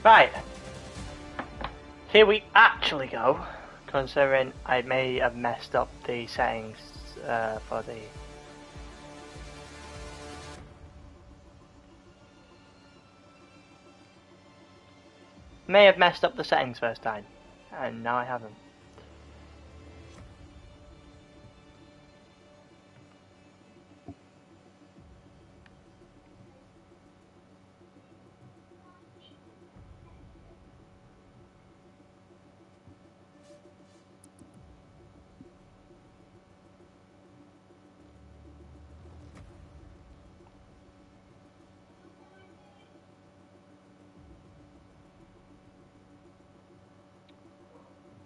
Right, here we actually go, considering I may have messed up the settings for the... May have messed up the settings first time, and now I haven't.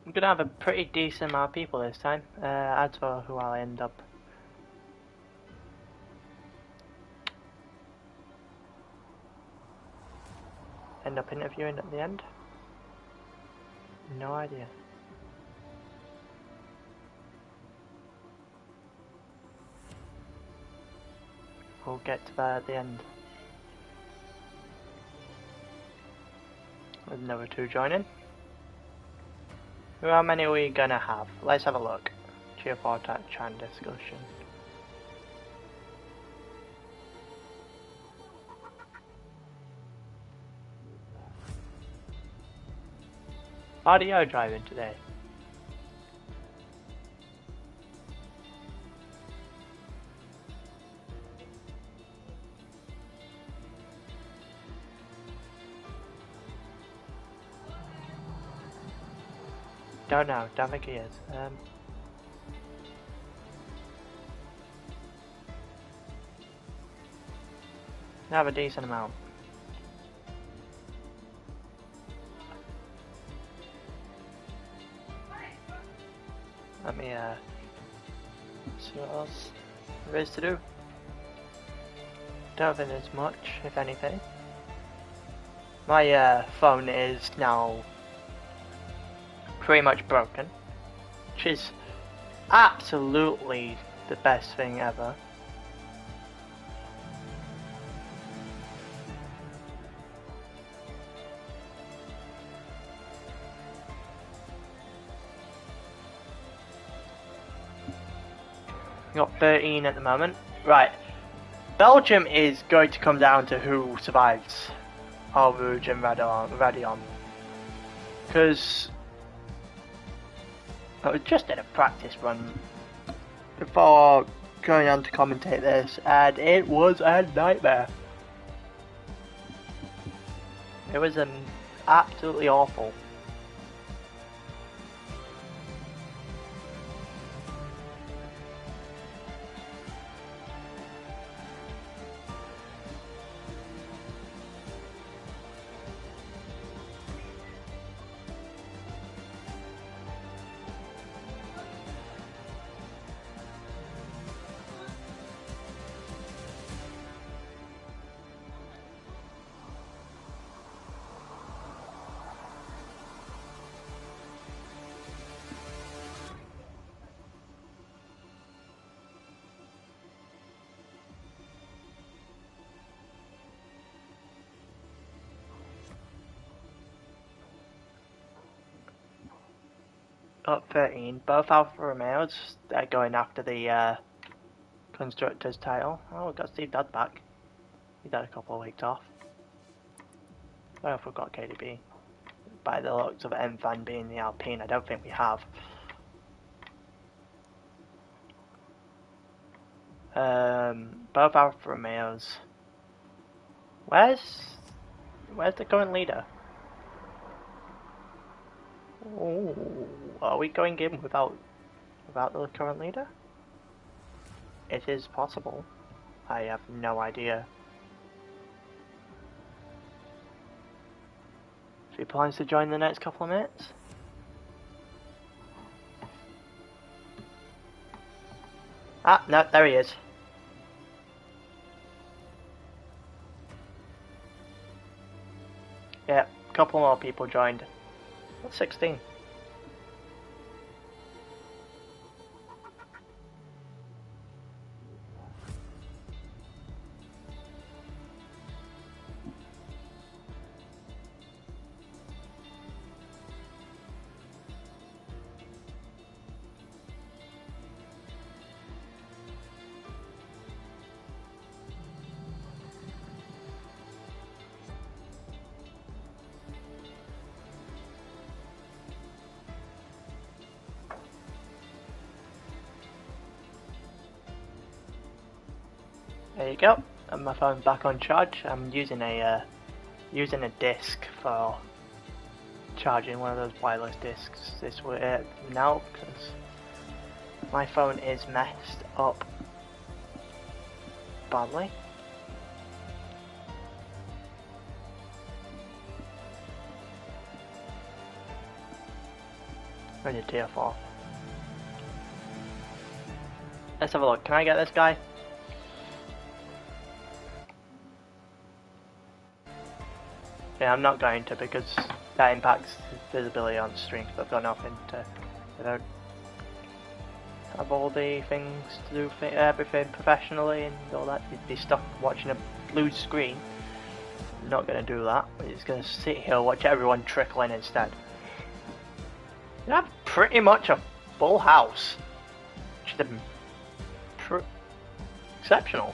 I'm gonna have a pretty decent amount of people this time, as for who I'll end up interviewing at the end. No idea. We'll get to that at the end. With another two joining. How many are we gonna have? Let's have a look. Geoport chat discussion. Audio driving today. Don't know, don't think he is. I have a decent amount. Let me see what else there is to do. Don't think there's much, if anything. My phone is now pretty much broken, which is absolutely the best thing ever. Got 13 at the moment. Right, Belgium is going to come down to who survives Al Rouge and Radion, because I just did a practice run before going on to commentate this, and it was a nightmare. It was absolutely awful. Up 13, both Alfa Romeos are going after the constructor's title. Oh, we've got Steve Dodd back. He's had a couple of weeks off. I don't know if we've got KDB. By the looks of M-Fan being the Alpine, I don't think we have. Both Alfa Romeos. Where's the current leader? Oh, are we going in without the current leader? It is possible. I have no idea. If he plans to join the next couple of minutes. Ah, no, there he is. Yeah, a couple more people joined. What's 16? There you go. And my phone's back on charge. I'm using a disc for charging, one of those wireless discs this way now, because my phone is messed up badly. Ready to tier 4. Let's have a look. Can I get this guy? Yeah, I'm not going to, because that impacts visibility on stream. I've got nothing to. I don't have all the things to do everything professionally and all that. You'd be stuck watching a blue screen. I'm not going to do that. We're just going to sit here and watch everyone trickle in instead. You have pretty much a full house, which is exceptional.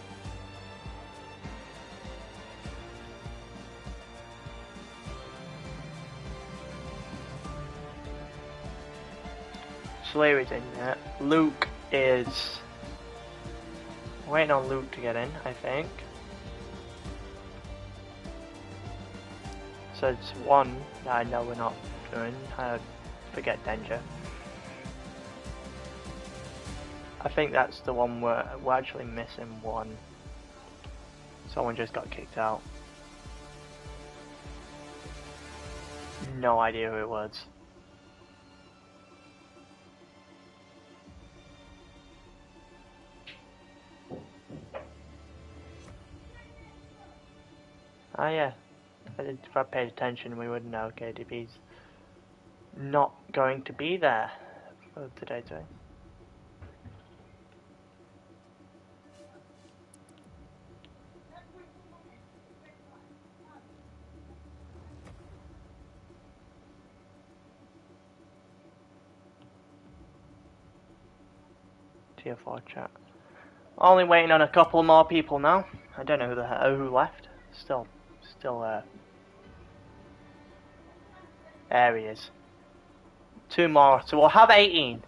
Slayer is in there. Luke is waiting on Luke to get in, I think. So it's one that I know we're not doing. I forget Danger. I think that's the one where we're actually missing one. Someone just got kicked out. No idea who it was. Oh yeah, if I paid attention we would know KDB's not going to be there for today. Tier 4 chat. Only waiting on a couple more people now. I don't know who left. Still there he is. 2 more, so we'll have 18.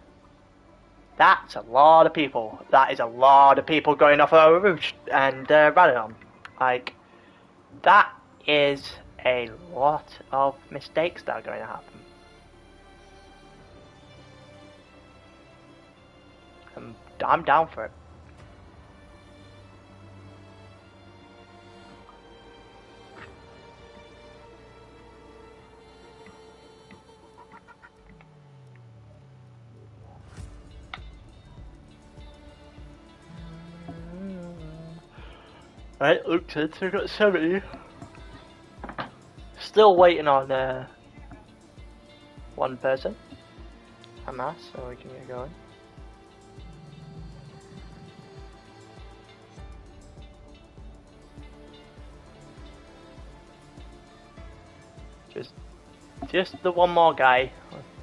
That's a lot of people. That is a lot of people going off our route and running on. Like, that is a lot of mistakes that are going to happen. I'm down for it. Right, Luke said we got 70. Still waiting on one person. Hamas, so we can get going. Just the one more guy.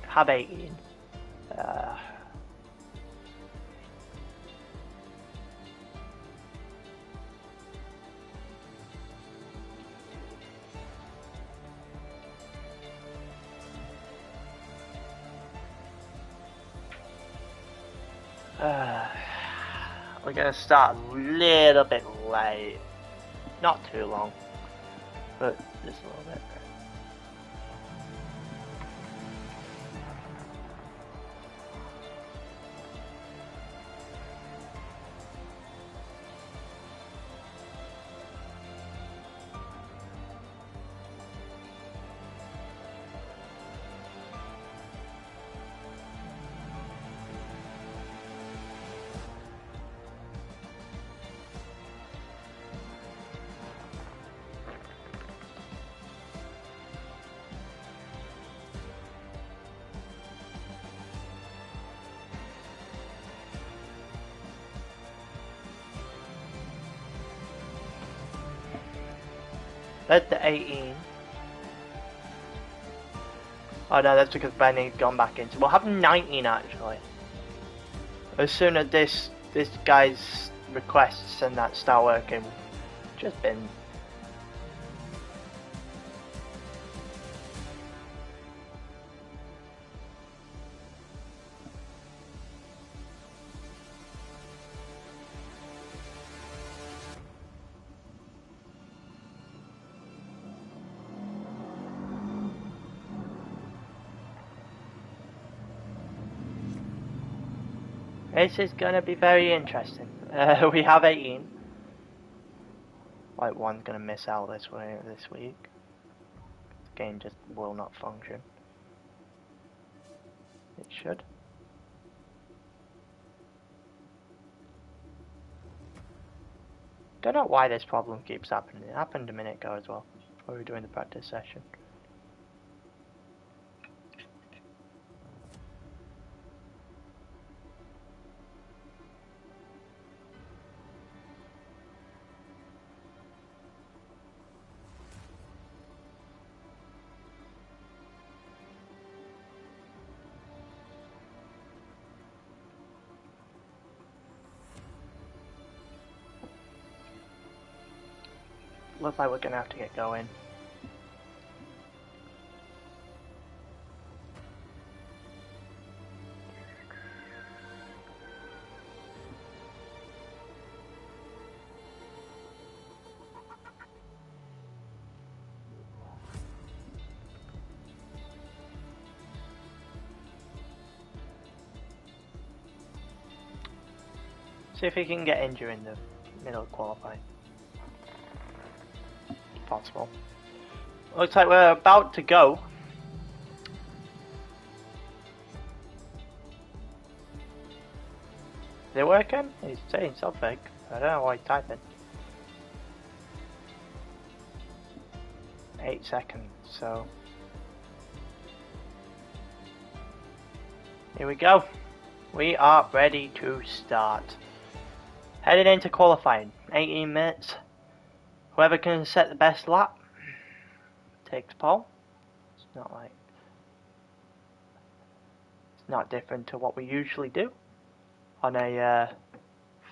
Have 18. We're gonna start a little bit late. Not too long, but just a little bit. That's the 18. Oh no, that's because Benny's gone back in. So we'll have 19 actually. As soon as this guy's requests and that start working, just been. This is gonna be very interesting. We have 18. Like one's gonna miss out this week. The game just will not function. It should. Don't know why this problem keeps happening. It happened a minute ago as well, when we were doing the practice session. Looks like we're gonna have to get going. See if he can get injured in the middle of qualifying. Possible. Looks like we're about to go. Is it working? He's saying something. I don't know why he's typing. 8 seconds, so... Here we go. We are ready to start. Heading into qualifying. 18 minutes. Whoever can set the best lap takes pole. It's not different to what we usually do on a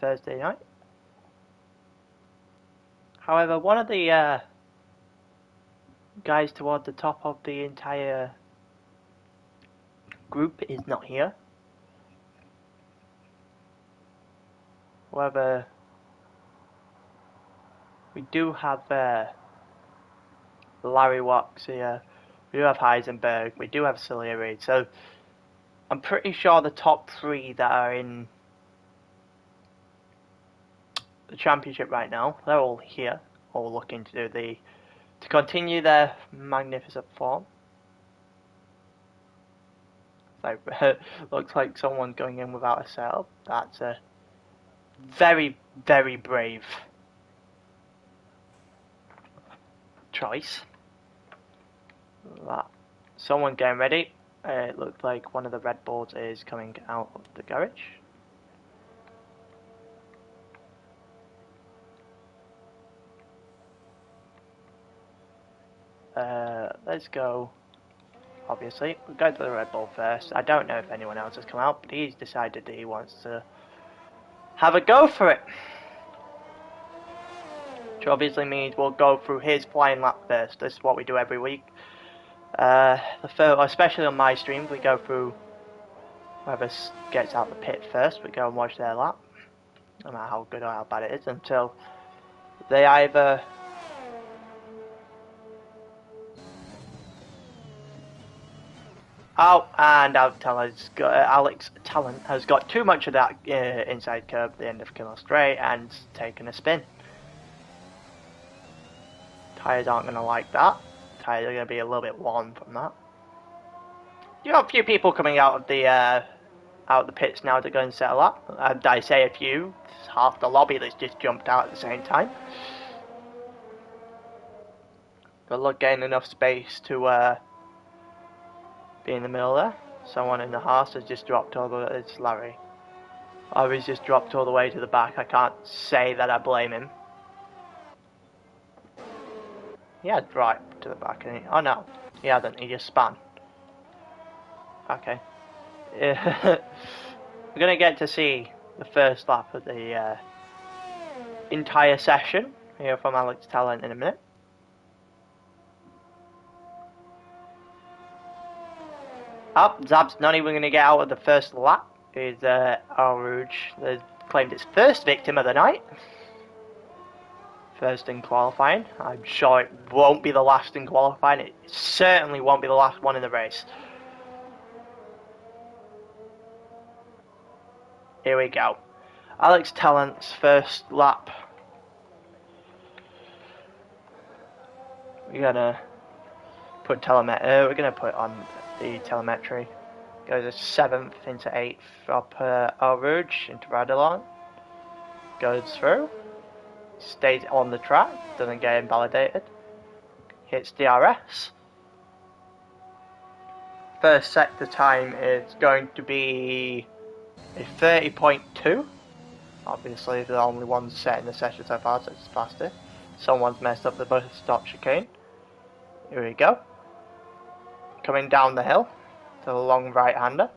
Thursday night. However, one of the guys toward the top of the entire group is not here. However, we do have Larry Wax here, we do have Heisenberg, we do have Salieri, so I'm pretty sure the top 3 that are in the championship right now, they're all here, all looking to do to continue their magnificent form. So, looks like someone's going in without a setup. That's a very, very brave choice. Someone getting ready. It looks like one of the Red Bulls is coming out of the garage. Let's go. Obviously, we'll go to the Red Bull first. I don't know if anyone else has come out, but he's decided that he wants to have a go for it. Which obviously means we'll go through his flying lap first. This is what we do every week. Especially on my stream, we go through whoever gets out the pit first. We go and watch their lap, no matter how good or how bad it is, until they either and Alex Talent has got too much of that inside curb at the end of Kimmel Straight and taken a spin. Tyres aren't going to like that. Tyres are going to be a little bit warm from that. You have a few people coming out of the pits now to go and settle up. And I say a few, it's half the lobby that's just jumped out at the same time. But look, getting enough space to be in the middle there. Someone in the Haas has just dropped it's Larry. Or he's just dropped all the way to the back. I can't say that I blame him. He had right to the back, didn't he? Oh no, he hasn't, he just spun. Okay. We're gonna get to see the first lap of the entire session here from Alex Talent in a minute. Zab's not even going to get out of the first lap. Is Rouge claimed its first victim of the night. First in qualifying. I'm sure it won't be the last in qualifying. It certainly won't be the last one in the race. Here we go. Alex Tallant's first lap. We're gonna put we're gonna put on the telemetry. Goes to 7th into 8th up Eau Rouge into Radillon. Goes through. Stays on the track. Doesn't get invalidated. Hits DRS. First sector time is going to be a 30.2. Obviously, the only one set in the session so far, so it's faster. Someone's messed up the bus stop chicane. Here we go. Coming down the hill to the long right-hander.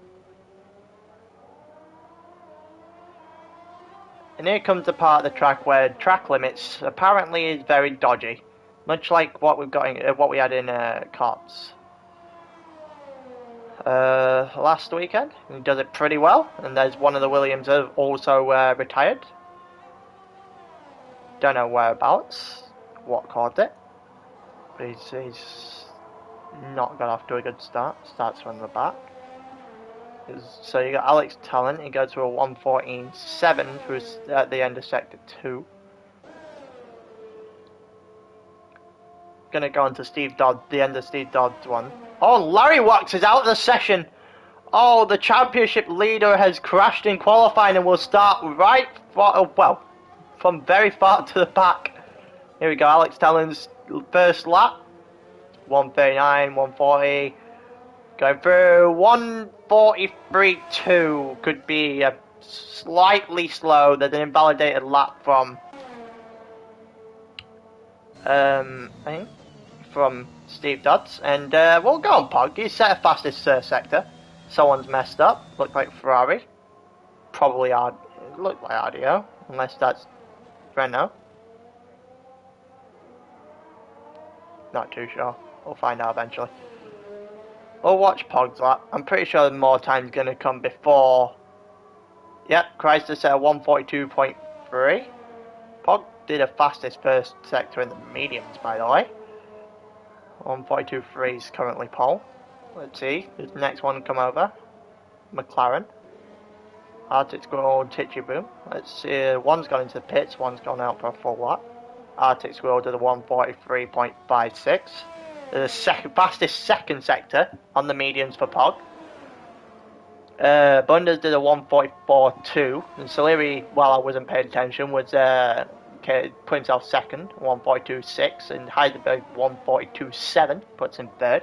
And here comes the part of the track where track limits apparently is very dodgy, much like what we've got in, what we had in COTS last weekend. He does it pretty well, and there's one of the Williams also retired. Don't know whereabouts, what caused it, but he's not got off to a good start. Starts from the back. So you got Alex Tallant. He goes through a 1:14.7 through at the end of sector 2. Gonna go on to Steve Dodd, the end of Steve Dodd's one. Oh, Larry Wax is out of the session. Oh, the championship leader has crashed in qualifying and will start right from very far to the back. Here we go, Alex Tallant's first lap. 1:39, 1:40. Going through 1:43.2. Could be slightly slow. There's an invalidated lap from I think from Steve Dodds, and we'll go on Pog. He's set a fastest sector. Someone's messed up. Looked like Ferrari. Probably looked like RDO, unless that's Renault. Not too sure. We'll find out eventually. We'll watch Pog's lap. I'm pretty sure more time's gonna come before. Yep, Chrysler set a 1:42.3. Pog did a fastest first sector in the mediums, by the way. 1:42.3 is currently pole. Let's see. Does the next one come over? McLaren. Arctic Squirrel and Titchy Boom. Let's see. One's gone into the pits, one's gone out for a full lap. Arctic Squirrel did a 1:43.56. The fastest second sector on the mediums for Pog. Bunders did a 1:44.2, and Saleri, while I wasn't paying attention, was put himself second, 1:42.6, and Heidelberg 1:42.7 puts him third.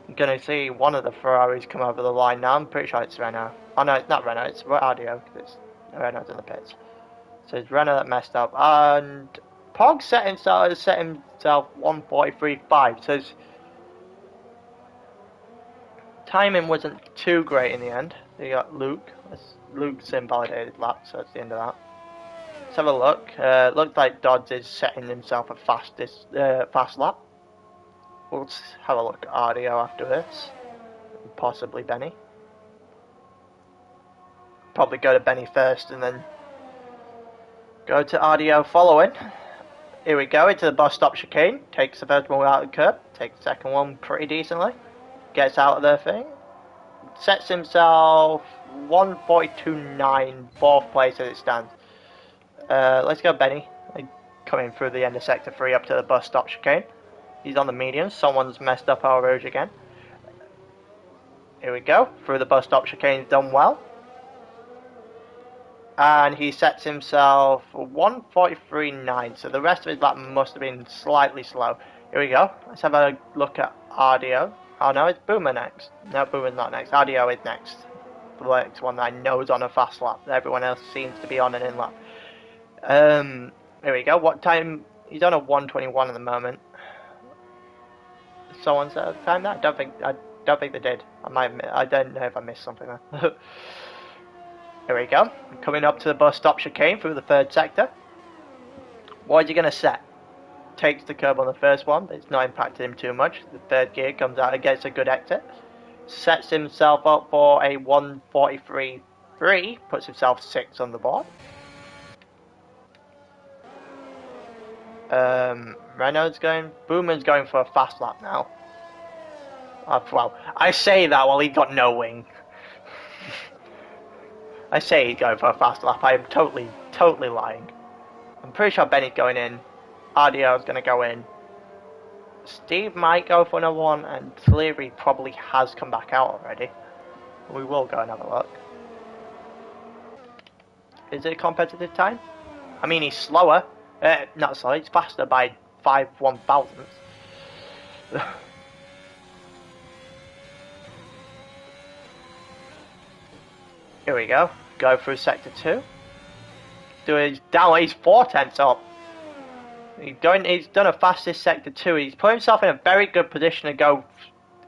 I'm gonna see one of the Ferraris come over the line now. I'm pretty sure it's Renault. Oh no, it's not Renault, it's RDO, because Renault's in the pits. So it's Renault that messed up, and Pog set himself 1:43.5, so his timing wasn't too great in the end. You got Luke. Luke's invalidated lap, so that's the end of that. Let's have a look. Looks like Dodds is setting himself a fast lap. We'll have a look at RDO after this. Possibly Benny. Probably go to Benny first and then go to RDO following. Here we go, into the bus stop chicane. Takes the first one out of the curb. Takes the second one pretty decently. Gets out of their thing. Sets himself 1:42.9, fourth place as it stands. Let's go Benny. Coming through the end of sector 3 up to the bus stop chicane. He's on the median. Someone's messed up our rouge again. Here we go. Through the bus stop chicane, he's done well. And he sets himself 1:43.9, so the rest of his lap must have been slightly slow. Here we go. Let's have a look at RDO. Oh no, it's Boomer next. No, Boomer's not next. RDO is next. The next one that I know is on a fast lap. Everyone else seems to be on an in lap. Here we go. What time? He's on a 1:21 at the moment. Someone said time that? I don't think they did. I don't know if I missed something there. Here we go. Coming up to the bus stop chicane through the third sector. What is he going to set? Takes the curb on the first one, but it's not impacted him too much. The third gear comes out and gets a good exit. Sets himself up for a 1:43.3. Puts himself 6th on the board. Renault's going. Boomer's going for a fast lap now. Well, I say that while he got no wing. I say he's going for a fast lap. I am totally lying. I'm pretty sure Benny's going in. RDO's going to go in. Steve might go for another one, and Cleary probably has come back out already. We will go and have a look. Is it a competitive time? I mean, he's slower. Not slow, he's faster by 5/1000. Here we go. Go through sector 2. He's 4/10 up. He's done a fastest sector 2. He's put himself in a very good position to go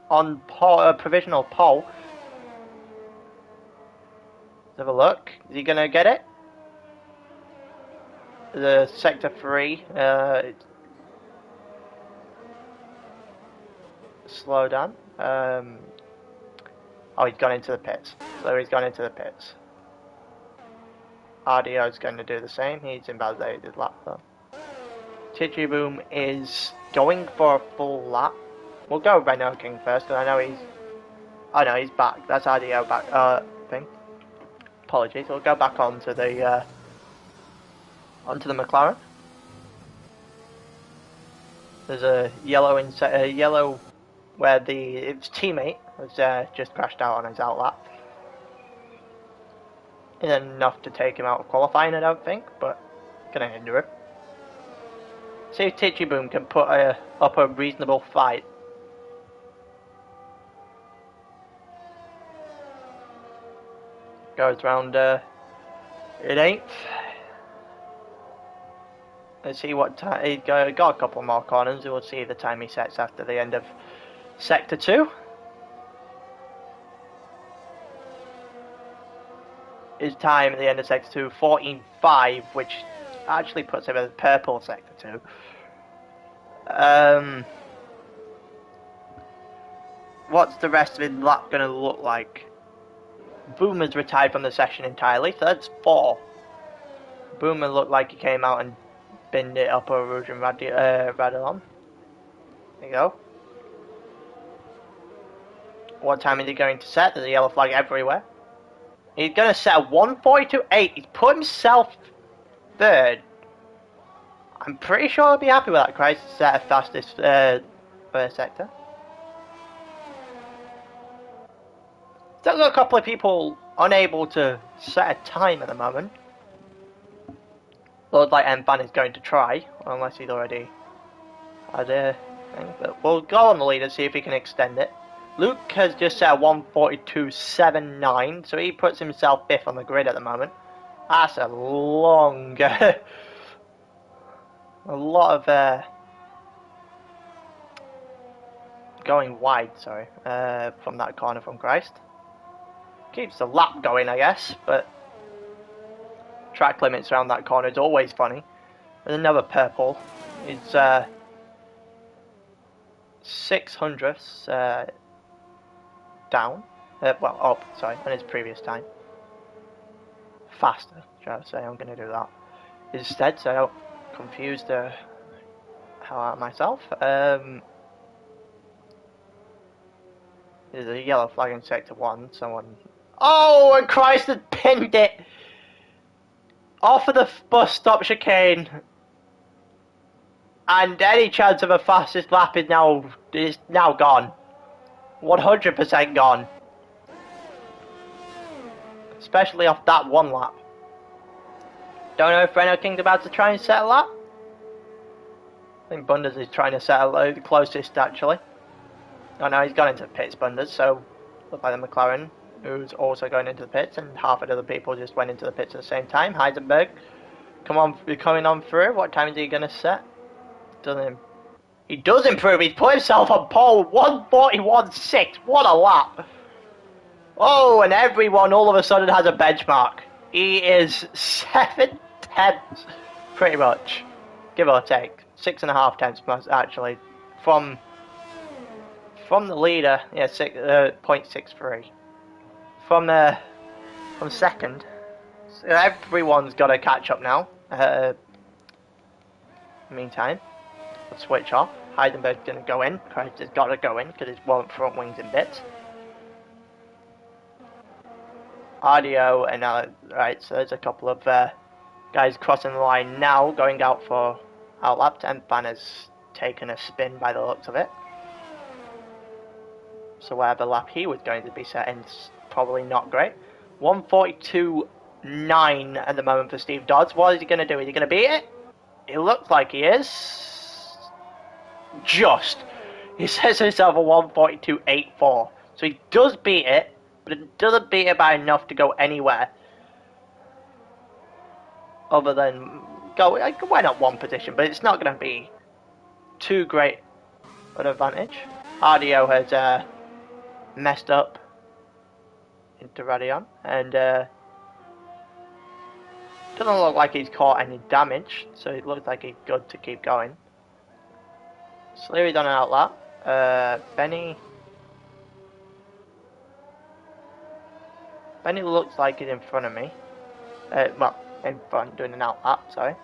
on provisional pole. Let's have a look. Is he gonna get it? The sector 3. Slow down. Oh, he's gone into the pits. So he's gone into the pits. RDO is going to do the same. He's invalidated lap though. httpBoom is going for a full lap. We'll go with Renault King first, because I know he's... Oh no, he's back. That's RDO back. Thing. Apologies. We'll go back onto the McLaren. There's a yellow where its teammate has just crashed out on his outlap. Isn't enough to take him out of qualifying, I don't think, but gonna hinder him. See if httpBoom can put up a reasonable fight. Goes round in 8th. Let's see what time. He's got a couple more corners. We'll see the time he sets after the end of sector 2. His time at the end of sector 2, 14.5, which actually puts him in the purple sector 2. What's the rest of his lap going to look like? Boomer's retired from the session entirely, so that's 4. Boomer looked like he came out and binned it up a Rouge and Radillon. There you go. What time is he going to set? There's a yellow flag everywhere. He's going to set a 1:42.8. He's put himself 3rd. I'm pretty sure I'll be happy with that, Christ, to set a fastest first sector. There's a couple of people unable to set a time at the moment. Looks like M-Fan is going to try, unless he's already had a thing. But we'll go on the lead and see if he can extend it. Luke has just set a 1:42.79, so he puts himself 5th on the grid at the moment. That's a long... a lot of... going wide, sorry, from that corner from Christ. Keeps the lap going, I guess, but... track limits around that corner is always funny. There's another purple. It's 600ths down. Well, up, sorry, on his previous time. Faster, shall I say. I'm going to do that instead, so I don't confuse the hell out of myself. There's a yellow flag in sector 1. Someone... Oh, and Christ had pinned it! Off of the bus stop chicane, and any chance of a fastest lap is now gone. 100% gone. Especially off that one lap. Don't know if Renault King's about to try and set a lap. I think Bunders is trying to set the closest actually. Oh no, he's gone into the pits, Bunders, so look like the McLaren, who's also going into the pits, and half of the other people just went into the pits at the same time. Heisenberg, come on, you're coming on through. What time is he going to set? He does improve. He's put himself on pole. 1:41.6. What a lap. Oh, and everyone all of a sudden has a benchmark. He is 7 tenths, pretty much, give or take. 6.5 tenths actually from the leader. Yeah, 0.63. From second. So everyone's got to catch up now. Meantime, let's switch off. Heisenberg's going to go in. Christ has got to go in because his front wing's in bits. RDO and right, so there's a couple of guys crossing the line now, going out for outlap. 10th banner's taken a spin by the looks of it. So whatever lap he was going to be setting is probably not great. 142.9 at the moment for Steve Dodds. What is he going to do? Is he going to beat it? It looks like he is. Just. He says himself a 142.84. So he does beat it, but it doesn't beat it by enough to go anywhere. Other than go, why not one position? But it's not going to be too great an advantage. RDO has messed up into Radion, and doesn't look like he's caught any damage, so it looks like he's good to keep going. Sleary's on an outlap. Benny looks like he's in front of me. Well, in front, doing an outlap, sorry.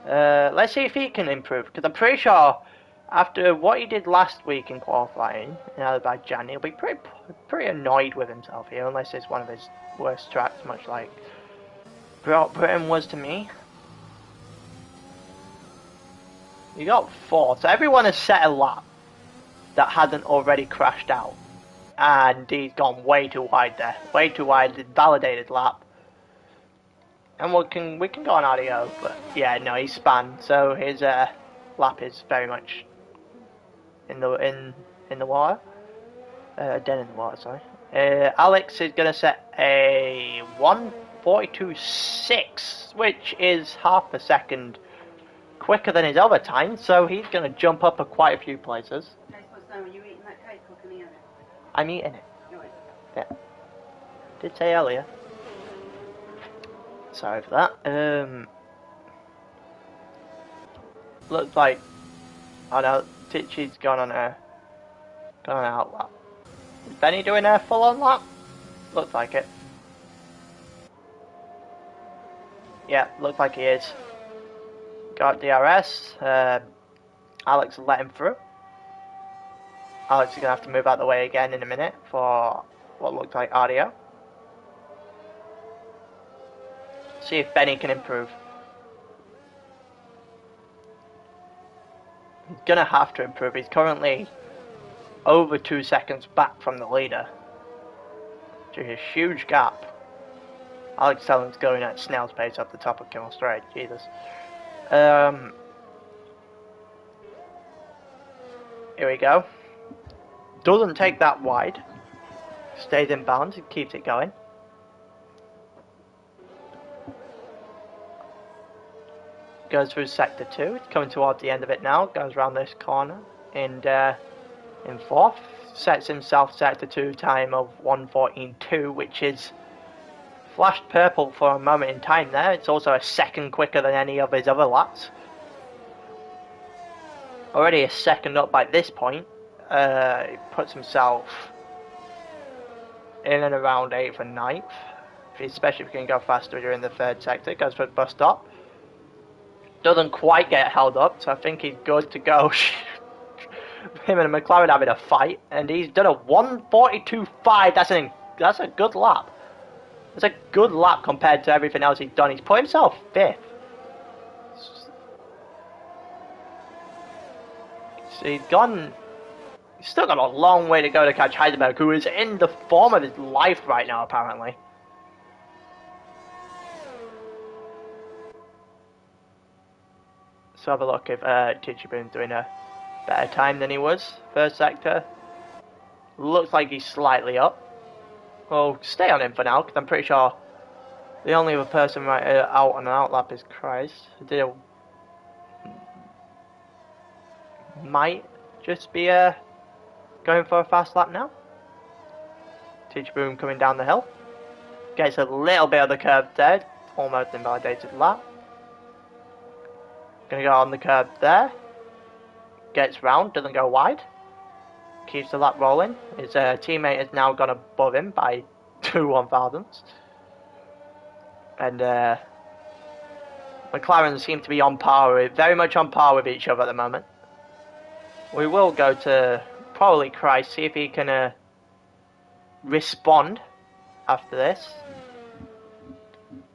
Let's see if he can improve, because I'm pretty sure after what he did last week in qualifying, by Jan, he'll be pretty annoyed with himself here, unless it's one of his worst tracks, much like Britain was to me. You got 4, so everyone has set a lap that hasn't already crashed out, and he's gone way too wide there, way too wide, validated lap. And we can go on RDO, but yeah, no, he's spanned, so his lap is very much in the water, dead in the water. Sorry. Alex is gonna set a 142.6, which is half a second quicker than his other time, so he's gonna jump up quite a few places. Are you eating that cake or can you eat it? I'm eating it. You're eating it. Yeah. Did say earlier. Sorry for that. Looks like, oh no, Titchy's gone on an outlap. Is Benny doing a full on lap? Looks like it. Yeah, looks like he is. Got DRS. Alex let him through. Alex is gonna have to move out the way again in a minute for what looks like RDO. See if Benny can improve. He's gonna have to improve. He's currently over 2 seconds back from the leader. Which is a huge gap. Alex Sellen's going at snail's pace up the top of Kimmel Straight. Jesus. Here we go. Doesn't take that wide. Stays in bounds and keeps it going. Goes through sector 2. It's coming towards the end of it now. Goes around this corner and in 4th. Sets himself sector 2 time of 1:14.2, which is flashed purple for a moment in time there. It's also a second quicker than any of his other laps. Already a second up by this point. He puts himself in and around 8th and 9th. Especially if he can go faster during the 3rd sector. Goes for a bus stop. Doesn't quite get held up, so I think he's good to go. Him and McLaren having a fight, and he's done a 1:42.5. That's a good lap. It's a good lap compared to everything else he's done. He's put himself 5th. So he's still got a long way to go to catch Heisenberg, who is in the form of his life right now, apparently. So have a look if Tichiboon's doing a better time than he was. 1st sector. Looks like he's slightly up. Well, stay on him for now, because I'm pretty sure the only other person right out on an outlap is Christ. Might just be going for a fast lap now. Tichiboon coming down the hill. Gets a little bit of the curb there. Almost invalidated lap. Gonna go on the curb there. Gets round, doesn't go wide. Keeps the lap rolling. His teammate has now gone above him by 2 1,000ths. And McLaren seem to be on par very much on par with each other at the moment. We will go to probably Christ, see if he can respond after this.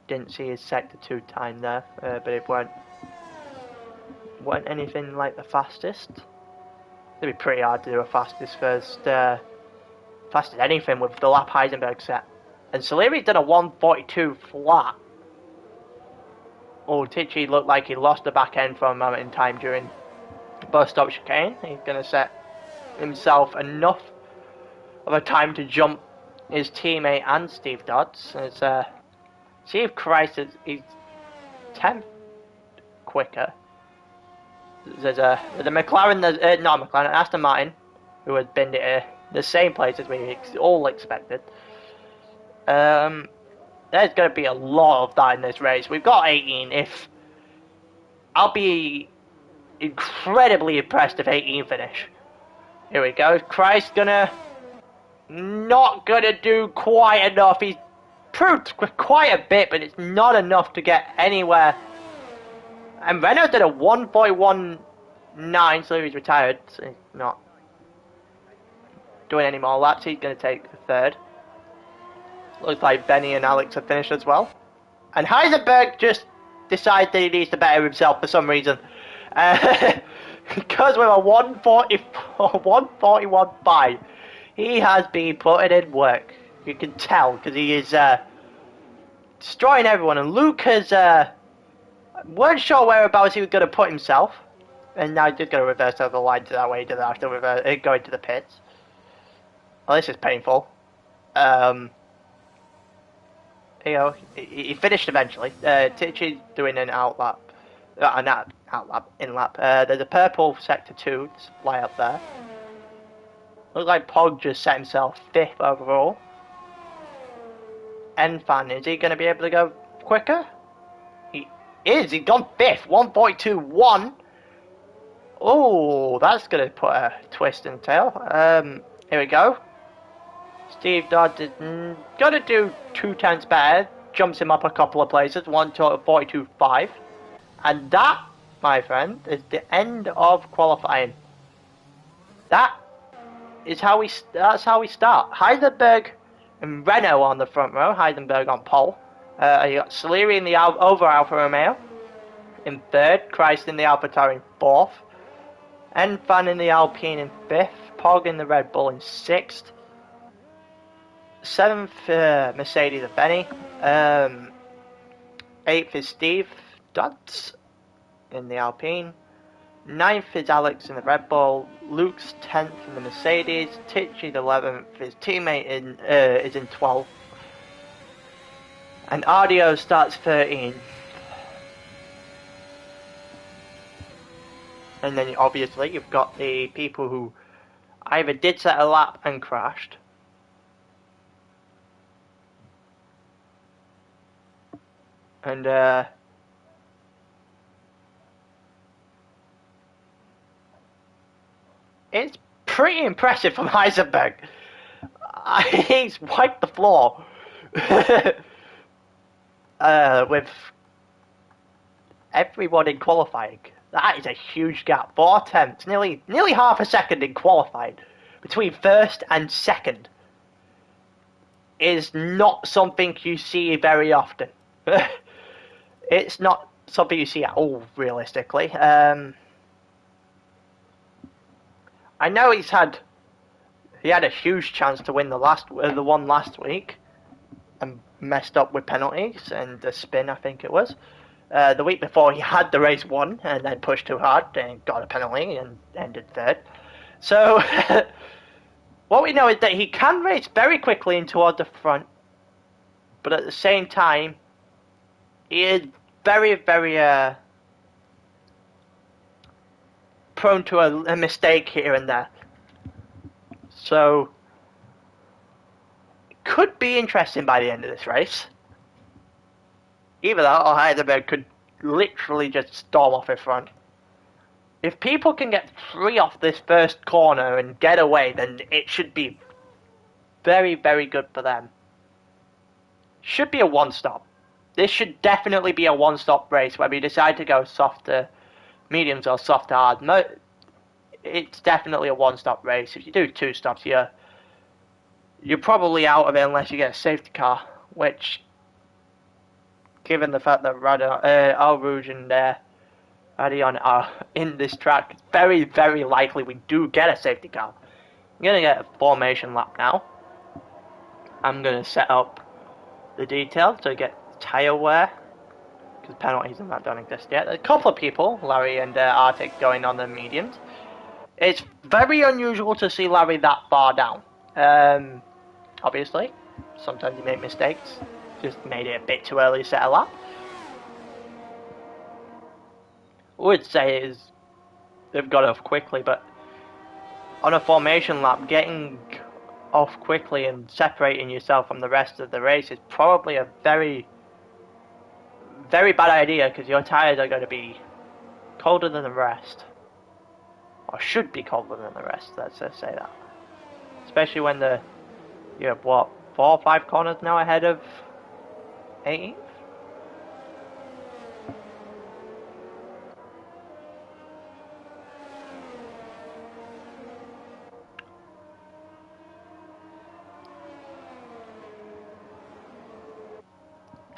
Didn't see his sector 2 time there, but it weren't anything like the fastest. It'd be pretty hard to do a fastest fastest anything with the lap Heisenberg set. And Soleri's done a 142 flat. Oh, Tichy looked like he lost the back end for a moment in time during bus stop chicane. He's going to set himself enough of a time to jump his teammate and Steve Dodds. It's Steve Christ is 10th quicker. There's a McLaren, not a McLaren, Aston Martin, who has been the same place as we all expected. There's going to be a lot of that in this race. We've got 18. I'll be incredibly impressed if 18 finish. Here we go. Christ not gonna do quite enough. He's proved quite a bit, but it's not enough to get anywhere. And Renault did a 1.19, so he's retired. So he's not doing any more laps. He's gonna take the third. Looks like Benny and Alex have finished as well. And Heisenberg just decides that he needs to better himself for some reason. Because with a 141.5, he has been putting in work. You can tell, because he is destroying everyone. And Luke weren't sure whereabouts he was going to put himself. And now he's just going to reverse over the line to that way, to after going to the pits. Well, this is painful. You know, he finished eventually. Tichy's doing an in-lap. There's a purple sector 2 display up there. Looks like Pog just set himself 5th overall. Enfan, is he going to be able to go quicker? He is. He's gone 5th. 1.21. Oh, that's going to put a twist in the tail. Here we go. Steve Dodd is going to do 2 tenths better. Jumps him up a couple of places. 1.42.5. And that, my friend, is the end of qualifying. That's how we start. Heisenberg and Renault on the front row. Heisenberg on pole. You got Soleri in the over Alfa Romeo in 3rd. Christ in the AlphaTauri in 4th. Enfan in the Alpine in 5th. Pog in the Red Bull in 6th. 7th Mercedes and Benny. 8th is Steve Dodds in the Alpine. 9th is Alex in the Red Bull. Luke's 10th in the Mercedes. Tichy's 11th. His teammate is in 12th. And Ardio starts 13th. And then obviously you've got the people who either did set a lap and crashed. And it's pretty impressive from Heisenberg. He's wiped the floor with everyone in qualifying. That is a huge gap. 4 attempts, nearly half a second in qualifying between 1st and 2nd is not something you see very often. It's not something you see at all, realistically. I know he had a huge chance to win the one last week, and messed up with penalties and a spin, I think it was. The week before he had the race won and then pushed too hard and got a penalty and ended 3rd. So what we know is that he can race very quickly and toward the front, but at the same time he is very, very prone to a mistake here and there. So it could be interesting by the end of this race. Either that or Heisenberg could literally just storm off in front. If people can get 3 off this first corner and get away, then it should be very, very good for them. Should be a one-stop. This should definitely be a one-stop race where we decide to go softer mediums or soft hard. It's definitely a one-stop race. If you do 2 stops, you're you're probably out of it unless you get a safety car, which, given the fact that Al Rouge and Radion are in this track, it's very, very likely we do get a safety car. I'm going to get a formation lap now. I'm going to set up the details to get tyre wear, because penalties and that don't exist yet. There's a couple of people, Larry and Arctic, going on the mediums. It's very unusual to see Larry that far down. Obviously, sometimes you make mistakes. Just made it a bit too early to set a lap. I would say is they've got off quickly, but on a formation lap, getting off quickly and separating yourself from the rest of the race is probably a very, very bad idea, because your tyres are going to be colder than the rest. Or should be colder than the rest, let's just say that. Especially when you have, what, 4 or 5 corners now ahead of 18th?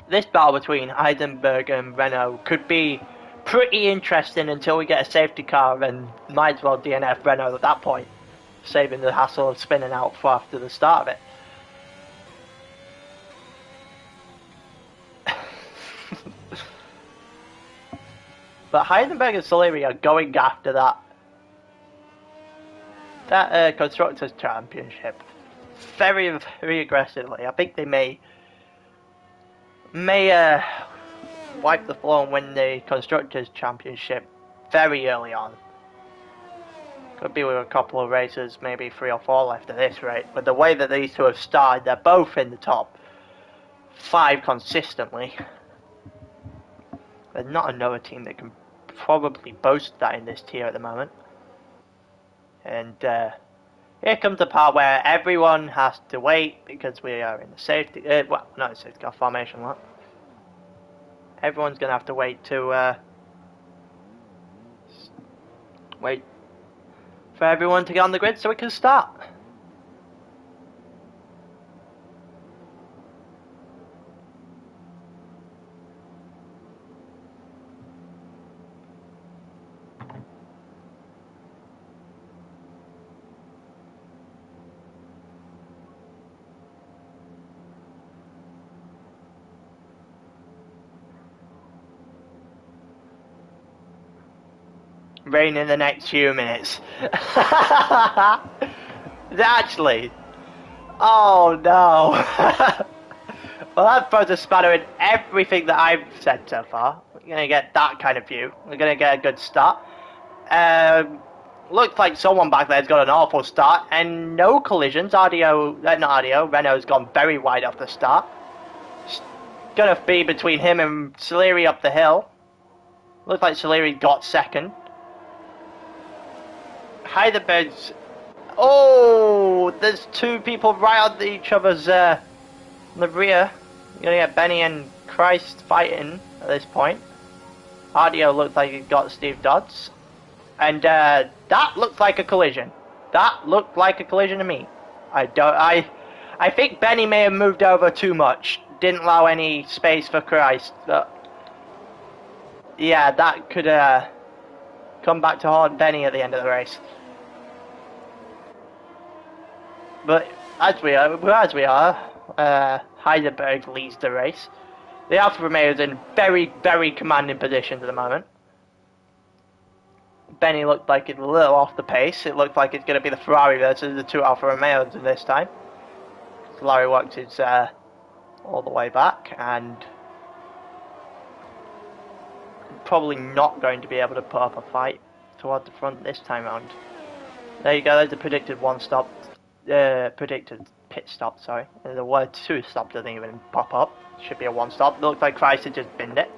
This battle between Heidenberg and Renault could be pretty interesting until we get a safety car, and might as well DNF Renault at that point, saving the hassle of spinning out for after the start of it. But Heidenberg and Soleri are going after that Constructors' Championship very, very aggressively. I think they may wipe the floor and win the Constructors' Championship very early on. Could be with a couple of races, maybe 3 or 4 left at this rate. But the way that these two have started, they're both in the top 5 consistently. There's not another team that can probably boast that in this tier at the moment. And here comes the part where everyone has to wait, because we are in the safety, well, not the safety car, formation lap. Everyone's going to have to wait to wait for everyone to get on the grid so we can start. Rain in the next few minutes. Actually, oh no. Well, that throws a spanner in everything that I've said so far. We're going to get that kind of view. We're going to get a good start. Looks like someone back there's got an awful start, and no collisions. Renault's gone very wide off the start. It's going to be between him and Soleri up the hill. Looks like Soleri got second. Heidelberg's... Oh, there's 2 people right on each other's the rear. You're gonna get Benny and Christ fighting at this point. Ardio looks like he got Steve Dodds. And that looked like a collision. That looked like a collision to me. I think Benny may have moved over too much. Didn't allow any space for Christ. But yeah, that could come back to haunt Benny at the end of the race. But as we are, Heidelberg leads the race. The Alfa Romeo is in very, very commanding positions at the moment. Benny looked like it's a little off the pace. It looked like it's going to be the Ferrari versus the 2 Alfa Romeos this time. Larry worked his all the way back, and probably not going to be able to put up a fight toward the front this time round. There you go, there's the predicted predicted pit stop, sorry. The word 2 stop doesn't even pop up. Should be a 1 stop. It looks like Christ had just binned it.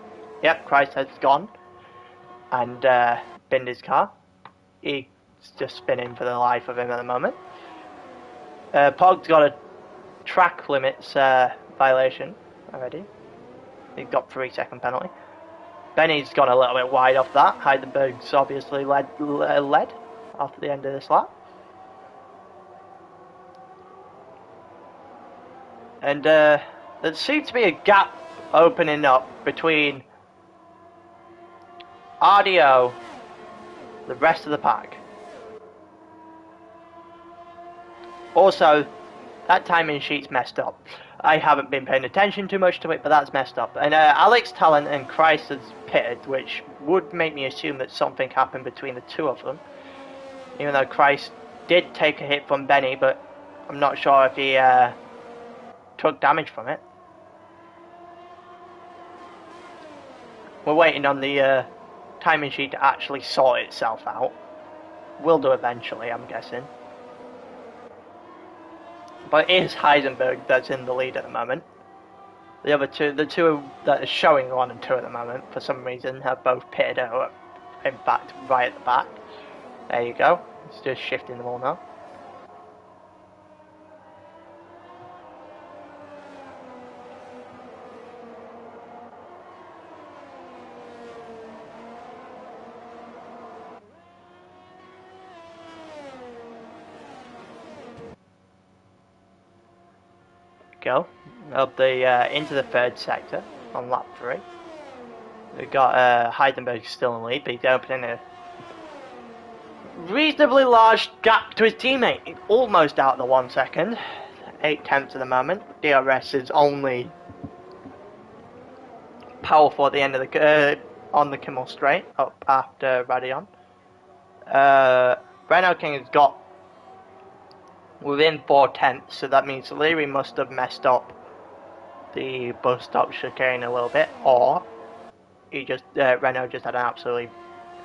Yep, Christ has gone and binned his car. He's just spinning for the life of him at the moment. Pog's got a track limits violation already. He's got 3-second penalty. Benny's gone a little bit wide off that. Heidelberg's obviously led after the end of this lap. And there seems to be a gap opening up between RDO, the rest of the pack. Also, that timing sheet's messed up. I haven't been paying attention too much to it, but that's messed up. And Alex Talent and Christ has pitted, which would make me assume that something happened between the two of them. Even though Christ did take a hit from Benny, but I'm not sure if he took damage from it. We're waiting on the timing sheet to actually sort itself out. Will do eventually, I'm guessing. But it is Heisenberg that's in the lead at the moment. The other two, the two that are showing 1 and 2 at the moment, for some reason, have both pitted out, in fact, right at the back. There you go. It's just shifting them all now. Go up the into the third sector on lap 3. We've got Heidenberg still in the lead, but he's opening a reasonably large gap to his teammate. He's almost out of the 1 second. 8 tenths at the moment. DRS is only powerful at the end of the on the Kimmel straight up after Radion. Renault King has got within 4 tenths, so that means Leary must have messed up the bus stop chicane a little bit, or he just Renault just had an absolutely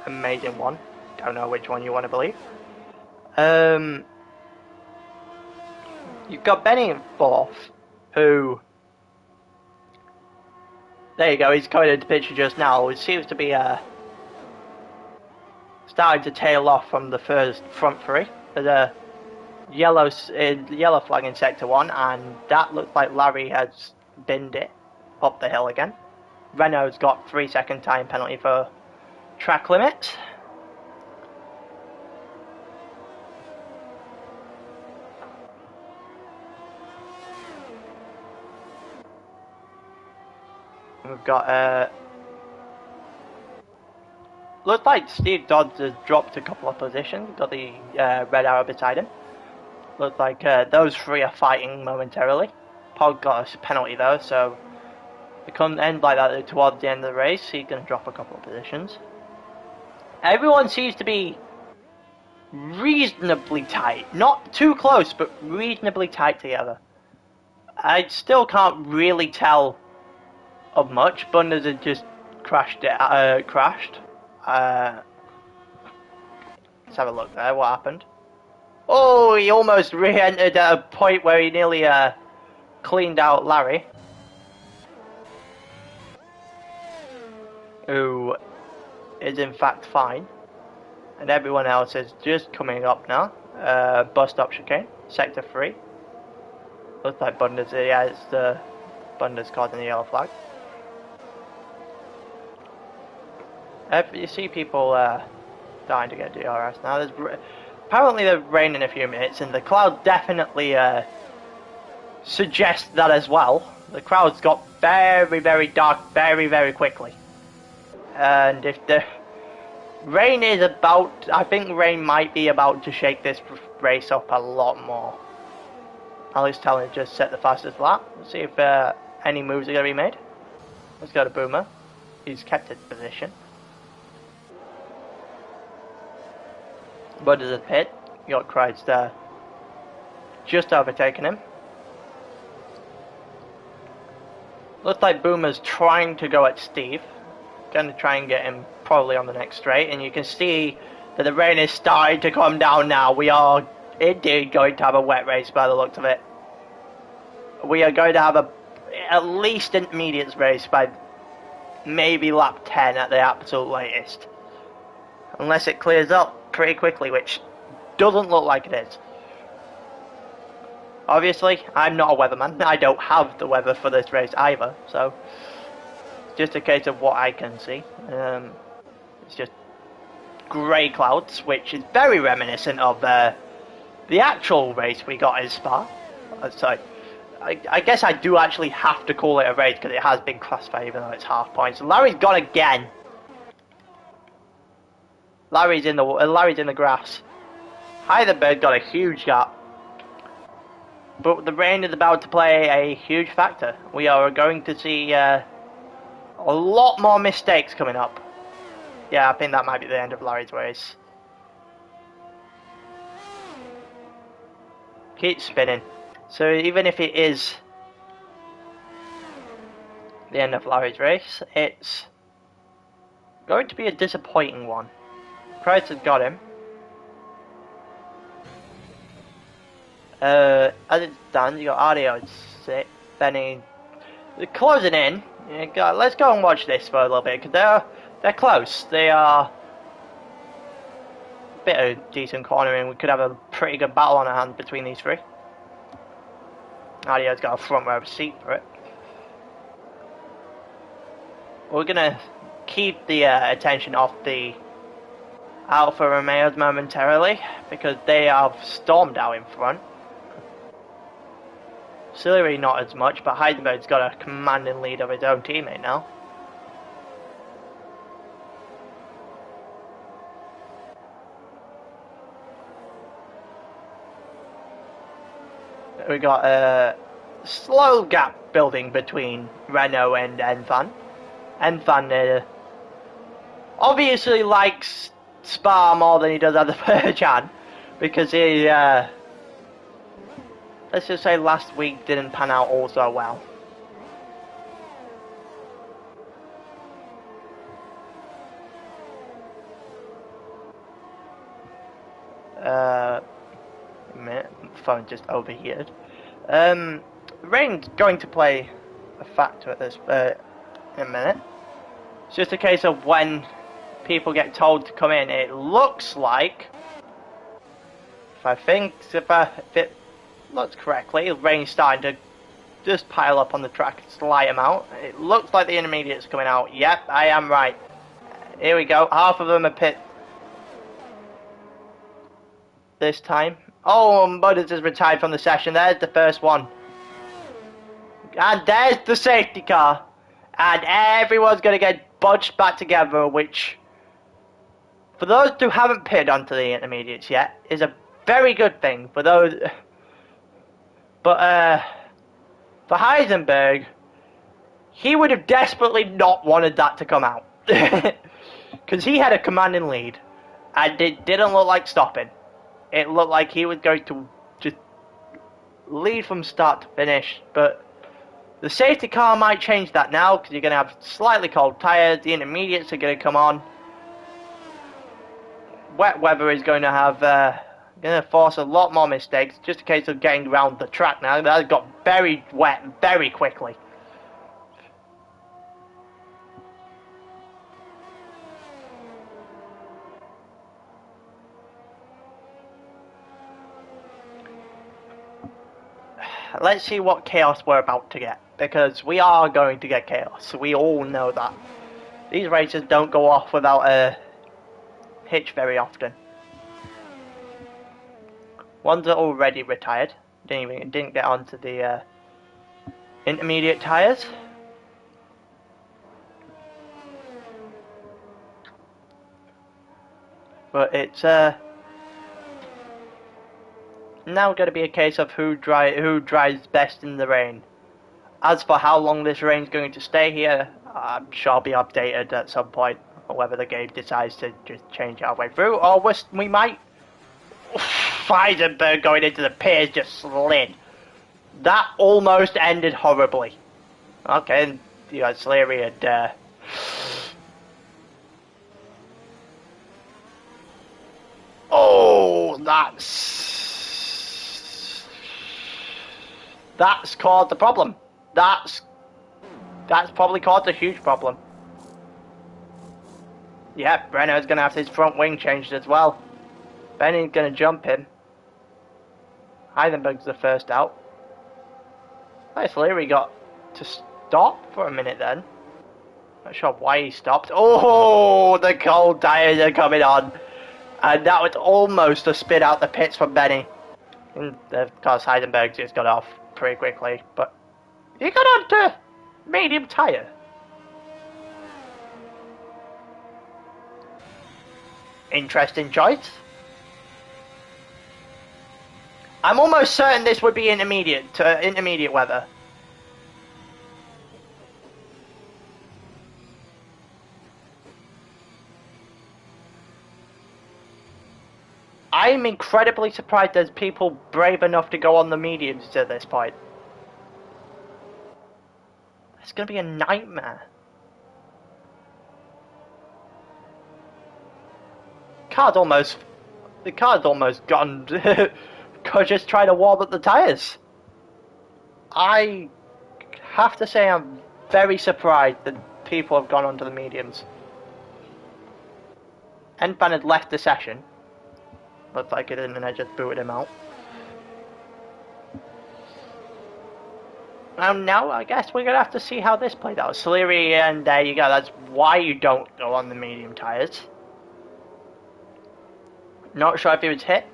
amazing one. Don't know which one you want to believe. You've got Benny in 4th, who, there you go, he's coming into the picture just now. It seems to be starting to tail off from the first front 3. There's a yellow flag in sector 1, and that looks like Larry has binned it up the hill again. Renault's got 3-second time penalty for track limits. We've got looks like Steve Dodds has dropped a couple of positions, got the red arrow beside him. Looks like those 3 are fighting momentarily. Pog got a penalty though, so it comes end like that towards the end of the race. He's going to drop a couple of positions. Everyone seems to be reasonably tight. Not too close, but reasonably tight together. I still can't really tell of much. Bunders had just crashed. Let's have a look there. What happened? Oh, he almost re-entered at a point where he nearly cleaned out Larry, who is in fact fine, and everyone else is just coming up now. Bus stop chicane, sector 3. Looks like Bunders. Yeah, it's the Bunders causing the yellow flag. You see people starting to get DRS now. Apparently they're raining a few minutes, and the cloud definitely suggests that as well. The crowd's got very, very dark very, very quickly. And if the rain is about, I think rain might be about to shake this race up a lot more. Alex Talent just set the fastest lap. Let's see if any moves are going to be made. Let's go to Boomer. He's kept his position. But as a pit, you got Kreitz there, just overtaking him. Looks like Boomer's trying to go at Steve. Going to try and get him probably on the next straight, and you can see that the rain is starting to come down now. We are indeed going to have a wet race by the looks of it. We are going to have at least intermediates race by maybe lap 10 at the absolute latest. Unless it clears up pretty quickly, which doesn't look like it is. Obviously, I'm not a weatherman. I don't have the weather for this race either, so it's just a case of what I can see. It's just grey clouds, which is very reminiscent of the actual race we got in Spa. Sorry, I guess I do actually have to call it a race because it has been classified even though it's half points. Larry's gone again. Larry's in the grass. Heisenberg got a huge gap. But the rain is about to play a huge factor. We are going to see a lot more mistakes coming up. Yeah, I think that might be the end of Larry's race. Keep spinning. So even if it is the end of Larry's race, it's going to be a disappointing one. Price has got him. As it stands, you got Aero 6, Benny. They're closing in. Let's go and watch this for a little bit because they're close. They are a bit of decent cornering. We could have a pretty good battle on our hands between these three. Areo's got a front row seat for it. We're gonna keep the attention off the Alfa Romeos momentarily because they have stormed out in front. Celery not as much, but Heisenberg's got a commanding lead of his own teammate now. We got a slow gap building between Renault and Enfan. Enfan obviously likes Spa more than he does Azerbaijan because he, let's just say last week didn't pan out all so well. A minute, my phone just overheated. Rain's going to play a factor at this in a minute. It's just a case of when people get told to come in. It looks like, if it looks correctly, rain's starting to just pile up on the track a slight amount. It looks like the intermediates are coming out. Yep, I am right. Here we go. Half of them are pit this time. Oh, Mudders has retired from the session. There's the first one. And there's the safety car. And everyone's going to get budged back together, which, for those who haven't pitted onto the intermediates yet, is a very good thing. For those... But, for Heisenberg, he would have desperately not wanted that to come out. Because he had a commanding lead. And it didn't look like stopping. It looked like he was going to just lead from start to finish, but the safety car might change that now because you're going to have slightly cold tyres. The intermediates are going to come on. Wet weather is going to have going to force a lot more mistakes. Just a case of getting around the track now. That got very wet very quickly. Let's see what chaos we're about to get, because we are going to get chaos. We all know that. These races don't go off without a hitch very often. Ones are already retired. Didn't get onto the intermediate tyres. But it's now going to be a case of who drives best in the rain. As for how long this rain's going to stay here, I'm sure I'll be updated at some point, or whether the game decides to just change halfway through, or we might. Heisenberg going into the piers just slid. That almost ended horribly. Okay, and you got Sleary and oh, that's caused the problem. That's probably caused a huge problem. Yeah, Brenner's gonna have his front wing changed as well. Benny's gonna jump him. Heisenberg's the first out. Nice, Leary got to stop for a minute then. Not sure why he stopped. Oh, the cold tires are coming on. And that was almost a spit out the pits from Benny. And of course Heisenberg just got off pretty quickly, but you got onto medium tyre. Interesting choice. I'm almost certain this would be intermediate weather. I'm incredibly surprised there's people brave enough to go on the mediums at this point. It's gonna be a nightmare. The car's almost gone. Just trying to warm up the tyres. I have to say I'm very surprised that people have gone onto the mediums. Endban had left the session. Looks like it, and then I just booted him out. Now I guess we're gonna have to see how this plays out. Salery, and there you go. That's why you don't go on the medium tyres. Not sure if he was hit.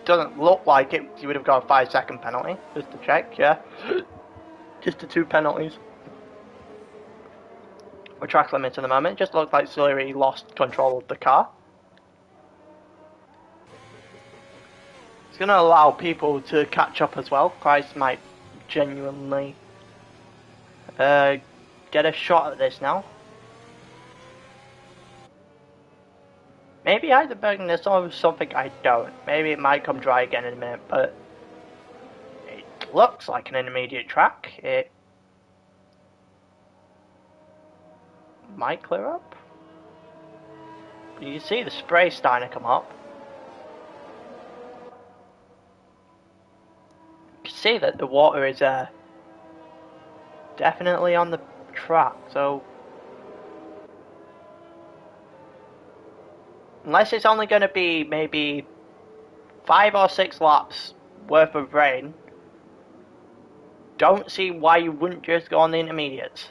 Doesn't look like it. He would have got a 5-second penalty. Just to check, yeah. Just the 2 penalties. We're track limits in the moment. It just looked like Salery lost control of the car. It's going to allow people to catch up as well. Price might genuinely get a shot at this now. Maybe either building this or something I don't. Maybe it might come dry again in a minute, but it looks like an intermediate track. It might clear up. You can see the spray starting to come up. You can see that the water is definitely on the track, so unless it's only going to be maybe 5 or 6 laps worth of rain, don't see why you wouldn't just go on the intermediates.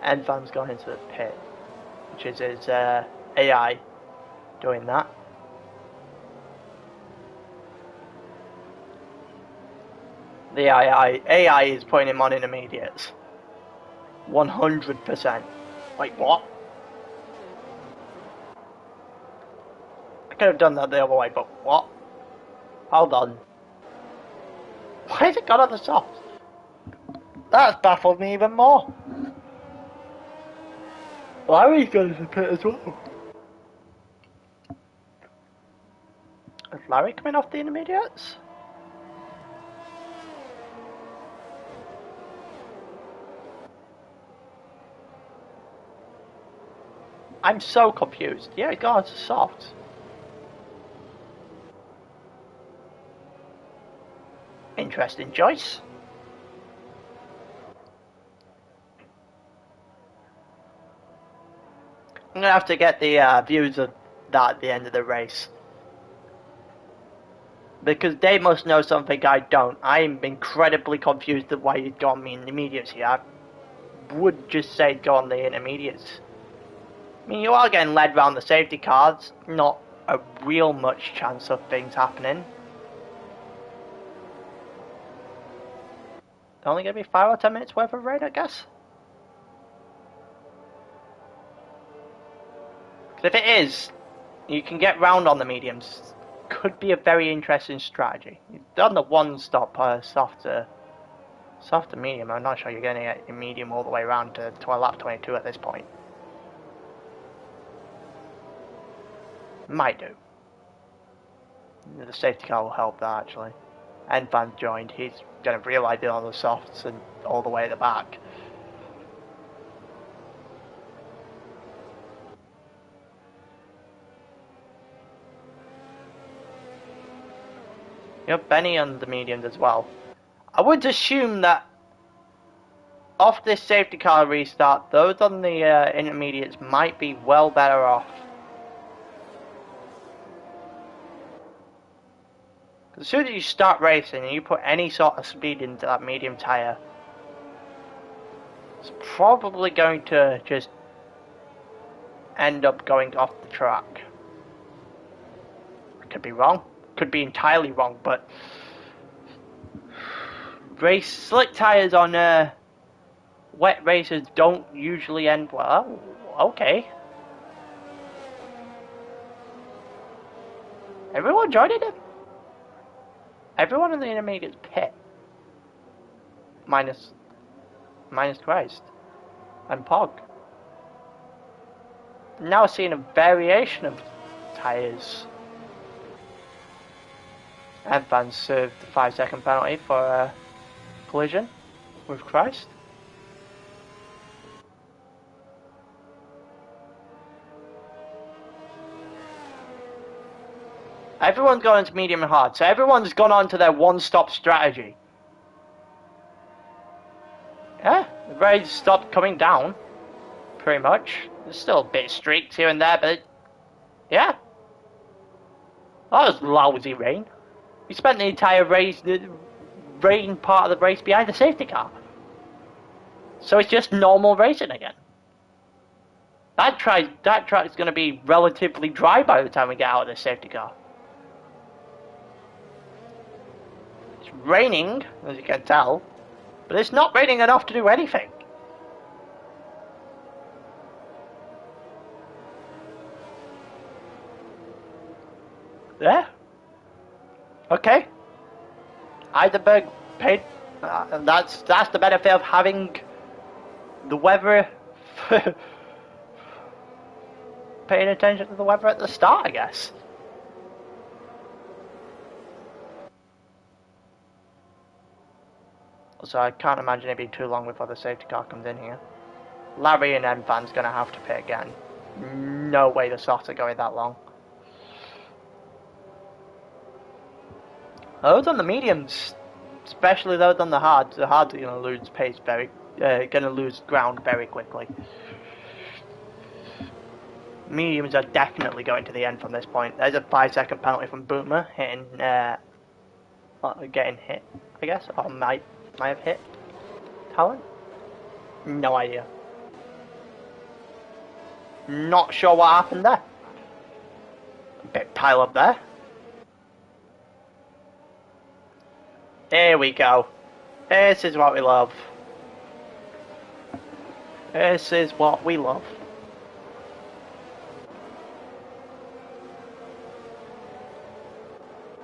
And Van's gone into the pit, which is his AI doing that. The AI is putting him on intermediates. 100%. Wait, what? I could have done that the other way, but what? Hold on. Why has it gone on the softs? That's baffled me even more. Larry's going to the pit as well. Is Larry coming off the intermediates? I'm so confused. Yeah, it got to soft. Interesting choice. I'm gonna have to get the views of that at the end of the race. Because they must know something I don't. I'm incredibly confused at why you'd go on the intermediates here. I would just say go on the intermediates. I mean, you are getting led round the safety cars. Not a real much chance of things happening. Only gonna be 5 or 10 minutes worth of rain, I guess. If it is, you can get round on the mediums. Could be a very interesting strategy. You've done the one stop soft to medium. I'm not sure you're going to get your medium all the way around to lap 22 at this point. Might do. The safety car will help that actually. And Van joined. He's going to realise it on the softs and all the way at the back. You have Benny on the mediums as well. I would assume that off this safety car restart, those on the intermediates might be well better off. As soon as you start racing and you put any sort of speed into that medium tyre, it's probably going to just end up going off the track. I could be wrong. could be entirely wrong, but slick tires on wet races don't usually end well. Oh, okay. Everyone joining him. Everyone in the intermediate pit, minus Christ and Pog. Now seeing a variation of tires. And fans served the 5-second penalty for a collision with Christ. Everyone's gone into medium and hard, so everyone's gone on to their one-stop strategy. Yeah, the race stopped coming down, pretty much. There's still a bit of streaks here and there, but yeah. That was lousy rain. We spent the entire race, the rain part of the race behind the safety car. So it's just normal racing again. That track's going to be relatively dry by the time we get out of the safety car. It's raining, as you can tell, but it's not raining enough to do anything. Yeah. Okay. Heidelberg paid. That's the benefit of having the weather. Paying attention to the weather at the start, I guess. So I can't imagine it being too long before the safety car comes in here. Larry and Van's gonna have to pit again. No way the softs are going that long. Those on the mediums, especially those on the hards are gonna lose pace gonna lose ground very quickly. Mediums are definitely going to the end from this point. There's a 5-second penalty from Boomer hitting, getting hit, I guess, or might have hit Talon. No idea. Not sure what happened there. A bit pile up there. Here we go. This is what we love. This is what we love.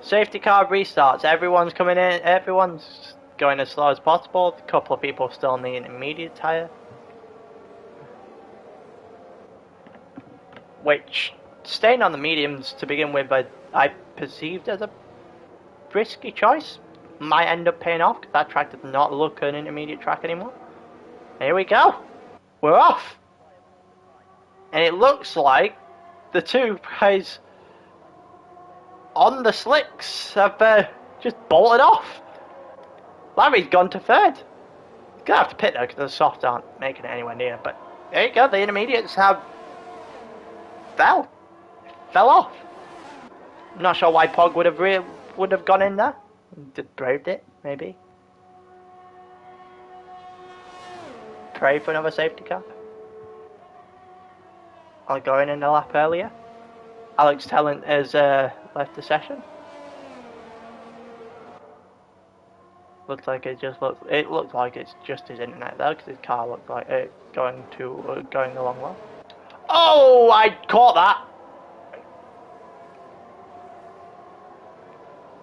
Safety car restarts. Everyone's coming in. Everyone's going as slow as possible. A couple of people still in the intermediate tyre. Which, staying on the mediums to begin with, I perceived as a risky choice. Might end up paying off, because that track does not look an intermediate track anymore. Here we go. We're off. And it looks like the two guys on the slicks have just bolted off. Larry's gone to third. He's going to have to pit though, because the softs aren't making it anywhere near. But there you go, the intermediates have fell off. I'm not sure why Pog would have gone in there. Just braved it, maybe. Pray for another safety car. I'll go in a lap earlier. Alex Talent has left the session. Looks like it looks like it's just his internet though, because his car looks like it going along well. Oh, I caught that.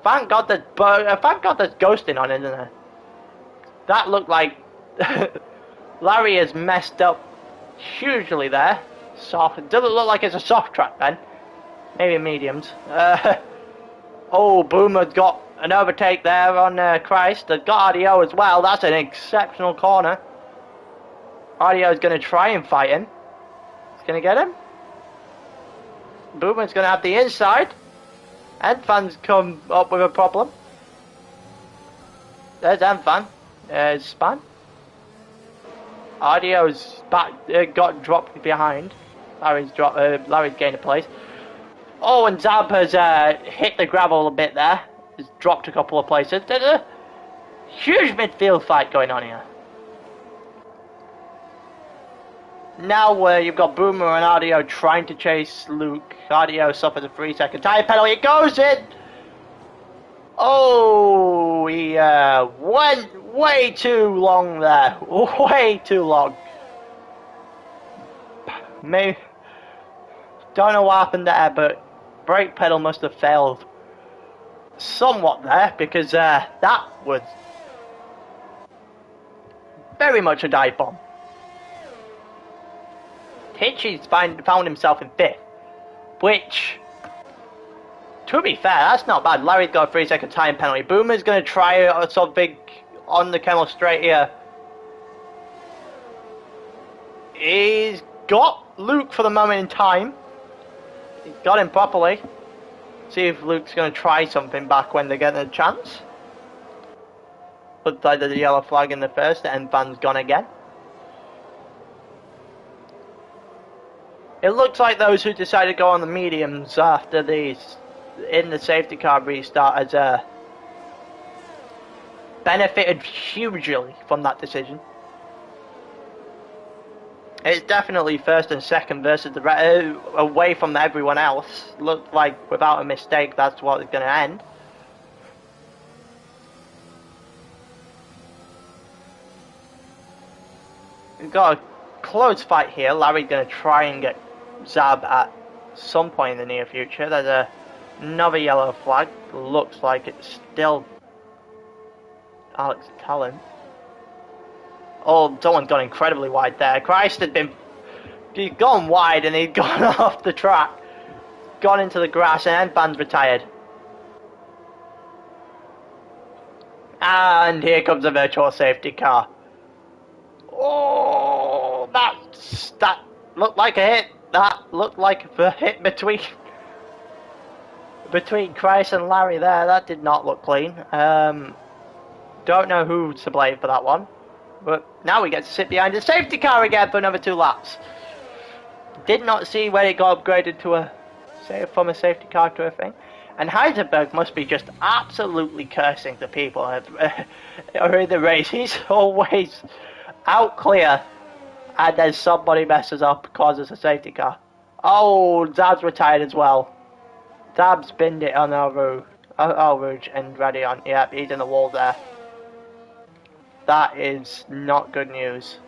Thank God there's ghosting on, isn't there? That looked like Larry has messed up hugely there. Soft. It doesn't look like it's a soft track then. Maybe mediums. Oh, Boomer's got an overtake there on Christ. They've got RDO as well. That's an exceptional corner. RDO's going to try and fight him. He's going to get him. Boomer's going to have the inside. Enfan's come up with a problem. There's Enfan. There's Span. RDO's got dropped behind. Larry's gained a place. Oh, and Zab has hit the gravel a bit there. He's dropped a couple of places. There's a huge midfield fight going on here. Now you've got Boomer and RDO trying to chase Luke. RDO suffers a 3-second tyre penalty. It goes in! Oh, he went way too long there. Way too long. Maybe, don't know what happened there, but brake pedal must have failed somewhat there, because that was very much a dive bomb. Hitchy's found himself in 5th, which, to be fair, that's not bad. Larry's got a 3-second time penalty. Boomer's going to try something on the Camel straight here. He's got Luke for the moment in time. He's got him properly. See if Luke's going to try something back when they get a chance. Looks like there's a yellow flag in the first, and Van's gone again. It looks like those who decided to go on the mediums after these in the safety car restart has benefited hugely from that decision. It's definitely first and second versus the away from everyone else. Looked like without a mistake that's what it's going to end. We've got a close fight here. Larry's going to try and get Zab at some point in the near future. There's another yellow flag. Looks like it's still Alex Talon. Oh, someone's gone incredibly wide there. Christ had been... He's gone wide and he's gone off the track. Gone into the grass and Van's retired. And here comes a virtual safety car. Oh, that looked like a hit. That looked like a hit between Christ and Larry there. That did not look clean. Don't know who's to blame for that one. But now we get to sit behind the safety car again for another 2 laps. Did not see where it got upgraded to from a safety car to a thing. And Heisenberg must be just absolutely cursing the people who are in the race. He's always out clear, and then somebody messes up, causes a safety car. Oh, Zab's retired as well. Zab's binned it on Al Rouge and ready on. Yep, he's in the wall there. That is not good news.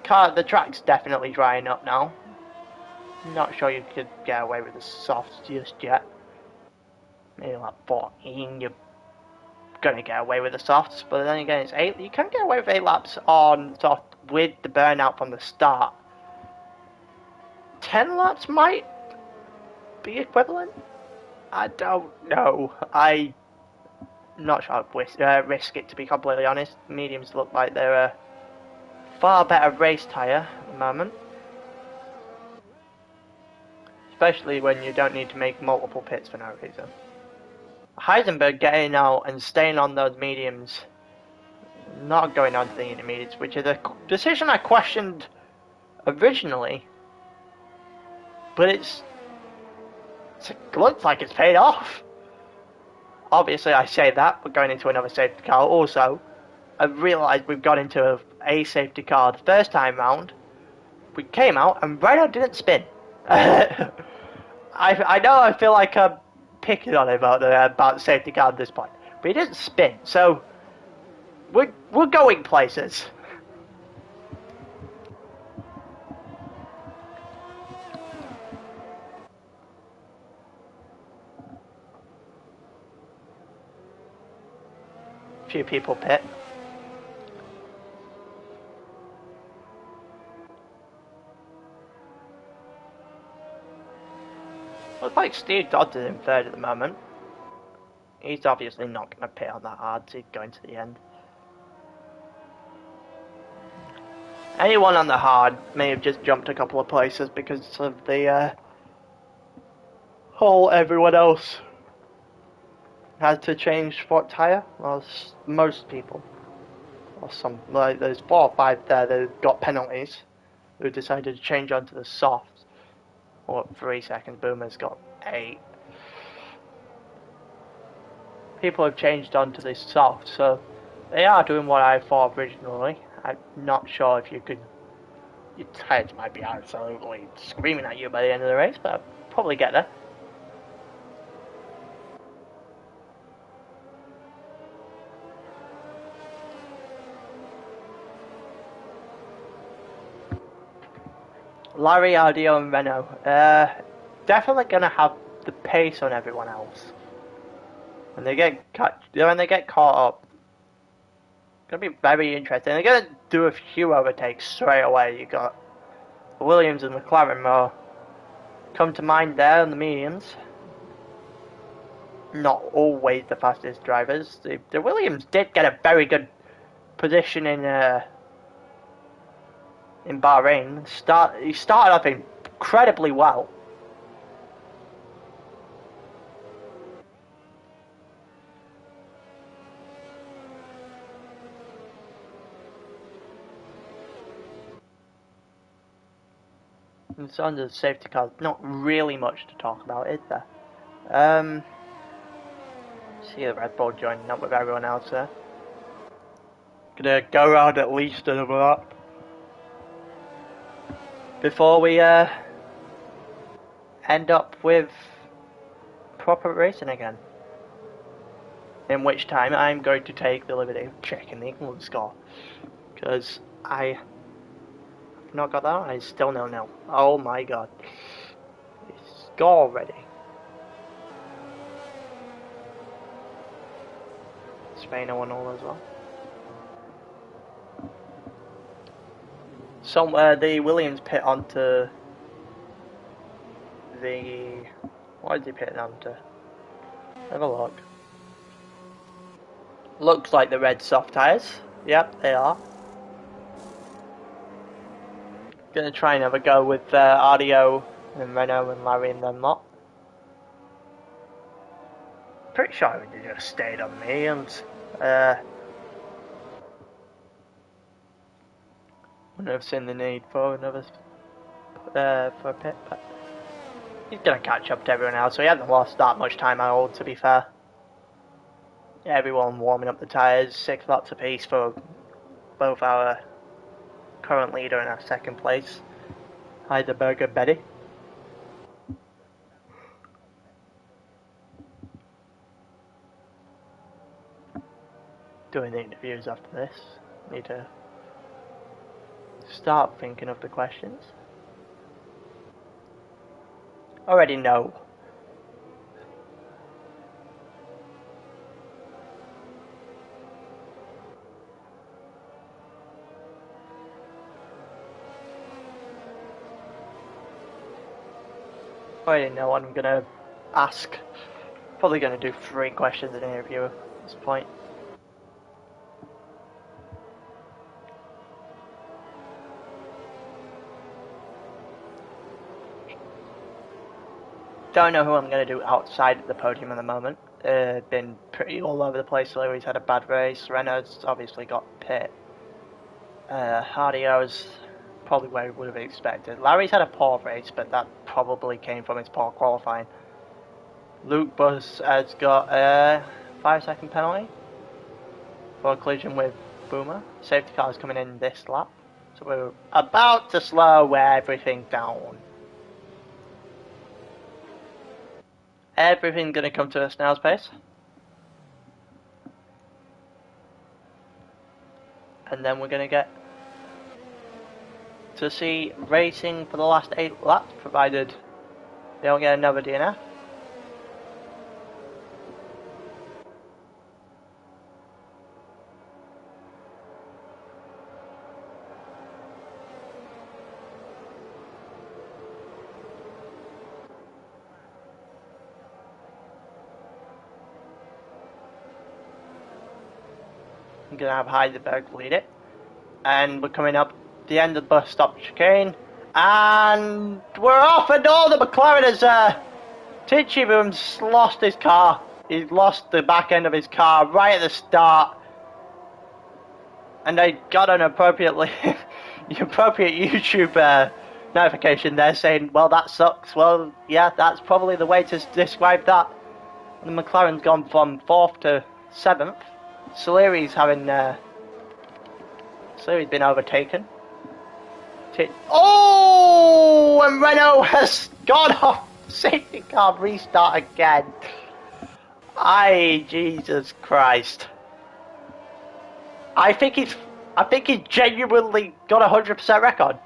The track's definitely drying up now. Not sure you could get away with the softs just yet. Maybe like 14, you're gonna get away with the softs, but then again, it's 8. You can get away with 8 laps on soft with the burnout from the start. 10 laps might be equivalent. I don't know. I'm not sure I'd risk it, to be completely honest. Mediums look like they're a far better race tyre at the moment. Especially when you don't need to make multiple pits for no reason. Heisenberg getting out and staying on those mediums, not going on to the intermediates, which is a decision I questioned originally. But it looks like it's paid off. Obviously, I say that, but going into another safety car. Also, I realised we've got into a safety car the first time round. We came out and Rhino didn't spin. I know I feel like I'm picking on him about the safety car at this point, but he didn't spin, so we're going places. Few people pit. Looks like Steve Dodds is in 3rd at the moment. He's obviously not going to pit on that hard, so he's going to the end. Anyone on the hard may have just jumped a couple of places because of the whole everyone else had to change what tyre. Well, most people. Or some, like there's 4 or 5 there that got penalties who decided to change onto the soft. Or 3 seconds, Boomer's got 8. People have changed onto this soft, so they are doing what I thought originally. I'm not sure if you could... Your tyres might be absolutely screaming at you by the end of the race, but I'll probably get there. Larry, Ardio, and Renault. Definitely gonna have the pace on everyone else. When they get caught up, it's gonna be very interesting. They're gonna do a few overtakes straight away. You got Williams and McLaren more come to mind there on the mediums. Not always the fastest drivers. The Williams did get a very good position in Bahrain. He started off incredibly well. And so under the safety car, not really much to talk about, is there? See the Red Bull joining up with everyone else there. Gonna go around at least another lap before we end up with proper racing again. In which time I'm going to take the liberty of checking the England score, because I have not got that. I still don't know. Oh my god, it's score already. Spain 1-0 as well. Somewhere the Williams pit onto the... What is he pitting onto? Have a look. Looks like the red soft tyres. Yep, they are. Gonna try and have a go with Ardio and Renault and Larry and them lot. Pretty sure they just stayed on me and wouldn't have seen the need for another for a pit, but he's gonna catch up to everyone else, so he hasn't lost that much time at all, to be fair. Everyone warming up the tyres, 6 laps apiece for both our current leader and our second place, Heidelberg and Betty. Doing the interviews after this. Need to start thinking of the questions. Already know. Already know what I'm gonna ask. Probably gonna do 3 questions in an interview at this point. Don't know who I'm going to do outside of the podium at the moment. Been pretty all over the place. Larry's had a bad race. Renault's obviously got pit. Hardio's probably where we would have expected. Larry's had a poor race, but that probably came from his poor qualifying. Luke Bus has got a 5-second penalty for a collision with Boomer. Safety car's coming in this lap. So we're about to slow everything down. Everything's going to come to a snail's pace. And then we're going to get to see racing for the last 8 laps, provided they don't get another DNF. I'm going to have Heidelberg lead it. And we're coming up the end of the bus stop chicane. And we're off, and all the McLaren has Tichibum's lost his car. He's lost the back end of his car right at the start. And they got an appropriate YouTube notification there saying, well, that sucks. Well, yeah, that's probably the way to describe that. And the McLaren's gone from 4th to 7th. Soleri's been overtaken. Oh, and Renault has gone off safety car restart again. Jesus Christ. I think he's genuinely got a 100% record.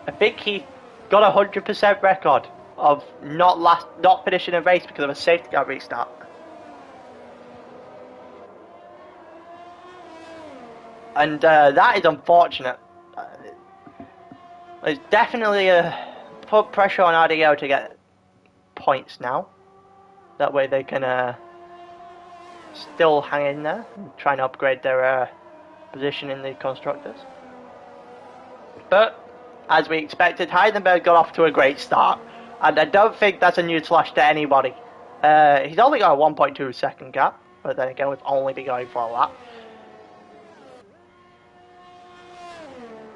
I think he got a 100% record of not finishing a race because of a safety car restart. And that is unfortunate. There's definitely put pressure on RDO to get points now. That way they can still hang in there and try and upgrade their position in the constructors. But as we expected, Heidenberg got off to a great start, and I don't think that's a newsflash to anybody. He's only got a 1.2 second gap, but then again, we've only been going for a lap.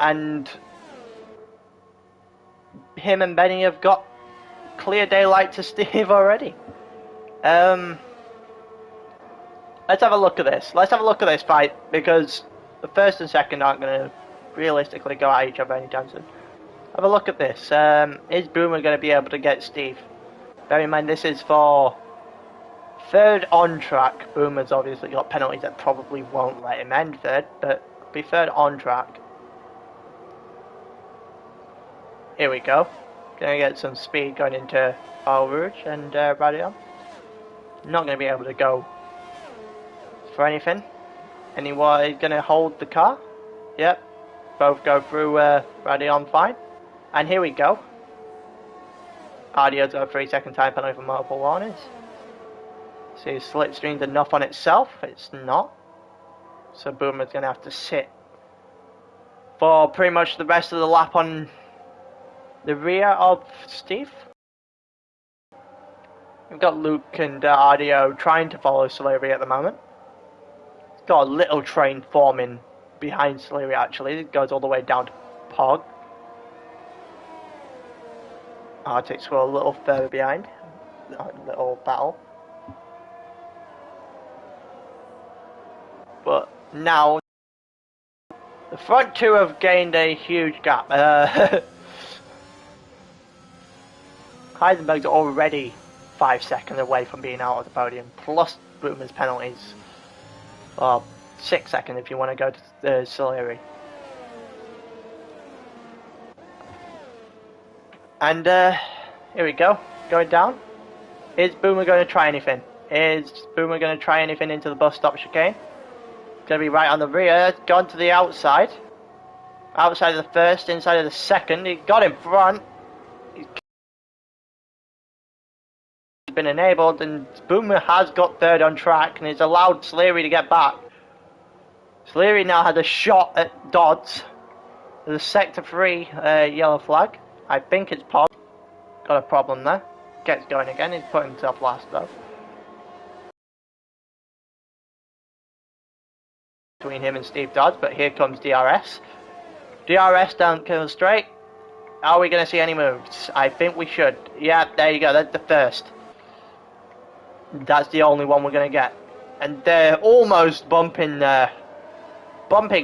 And him and Benny have got clear daylight to Steve already. Let's have a look at this. Let's have a look at this fight, because the first and second aren't going to realistically go at each other anytime soon. Have a look at this. Is Boomer going to be able to get Steve? Bear in mind, this is for third on track. Boomer's obviously got penalties that probably won't let him end third, but be third on track. Here we go. Gonna get some speed going into Eau Rouge and Radion. Not gonna be able to go for anything. Anyone gonna hold the car? Yep. Both go through Radion fine. And here we go. Ardio's got a 3-second time penalty for multiple warnings. See, slipstream's enough on itself. It's not. So Boomer's gonna have to sit for pretty much the rest of the lap on the rear of Steve. We've got Luke and Ardio trying to follow Salery at the moment. He's got a little train forming behind Salery actually. It goes all the way down to Pog. Arctics were a little further behind. A little battle. But now the front two have gained a huge gap. Heisenberg's already 5 seconds away from being out of the podium, plus Boomer's penalties. Or 6 seconds if you want to go to the Salery. And here we go, going down. Is Boomer going to try anything? Is Boomer going to try anything into the bus stop chicane? Going to be right on the rear, gone to the outside. Outside of the first, inside of the second. He got in front. He's been enabled, and Boomer has got third on track and he's allowed Sleary to get back. Sleary now has a shot at Dodds. There's a sector 3 yellow flag. I think it's Pog. Got a problem there. Gets going again. He's put himself last though. Between him and Steve Dodds, but here comes DRS. DRS down kill straight. Are we going to see any moves? I think we should. Yeah, there you go. That's the first. That's the only one we're going to get. And they're almost bumping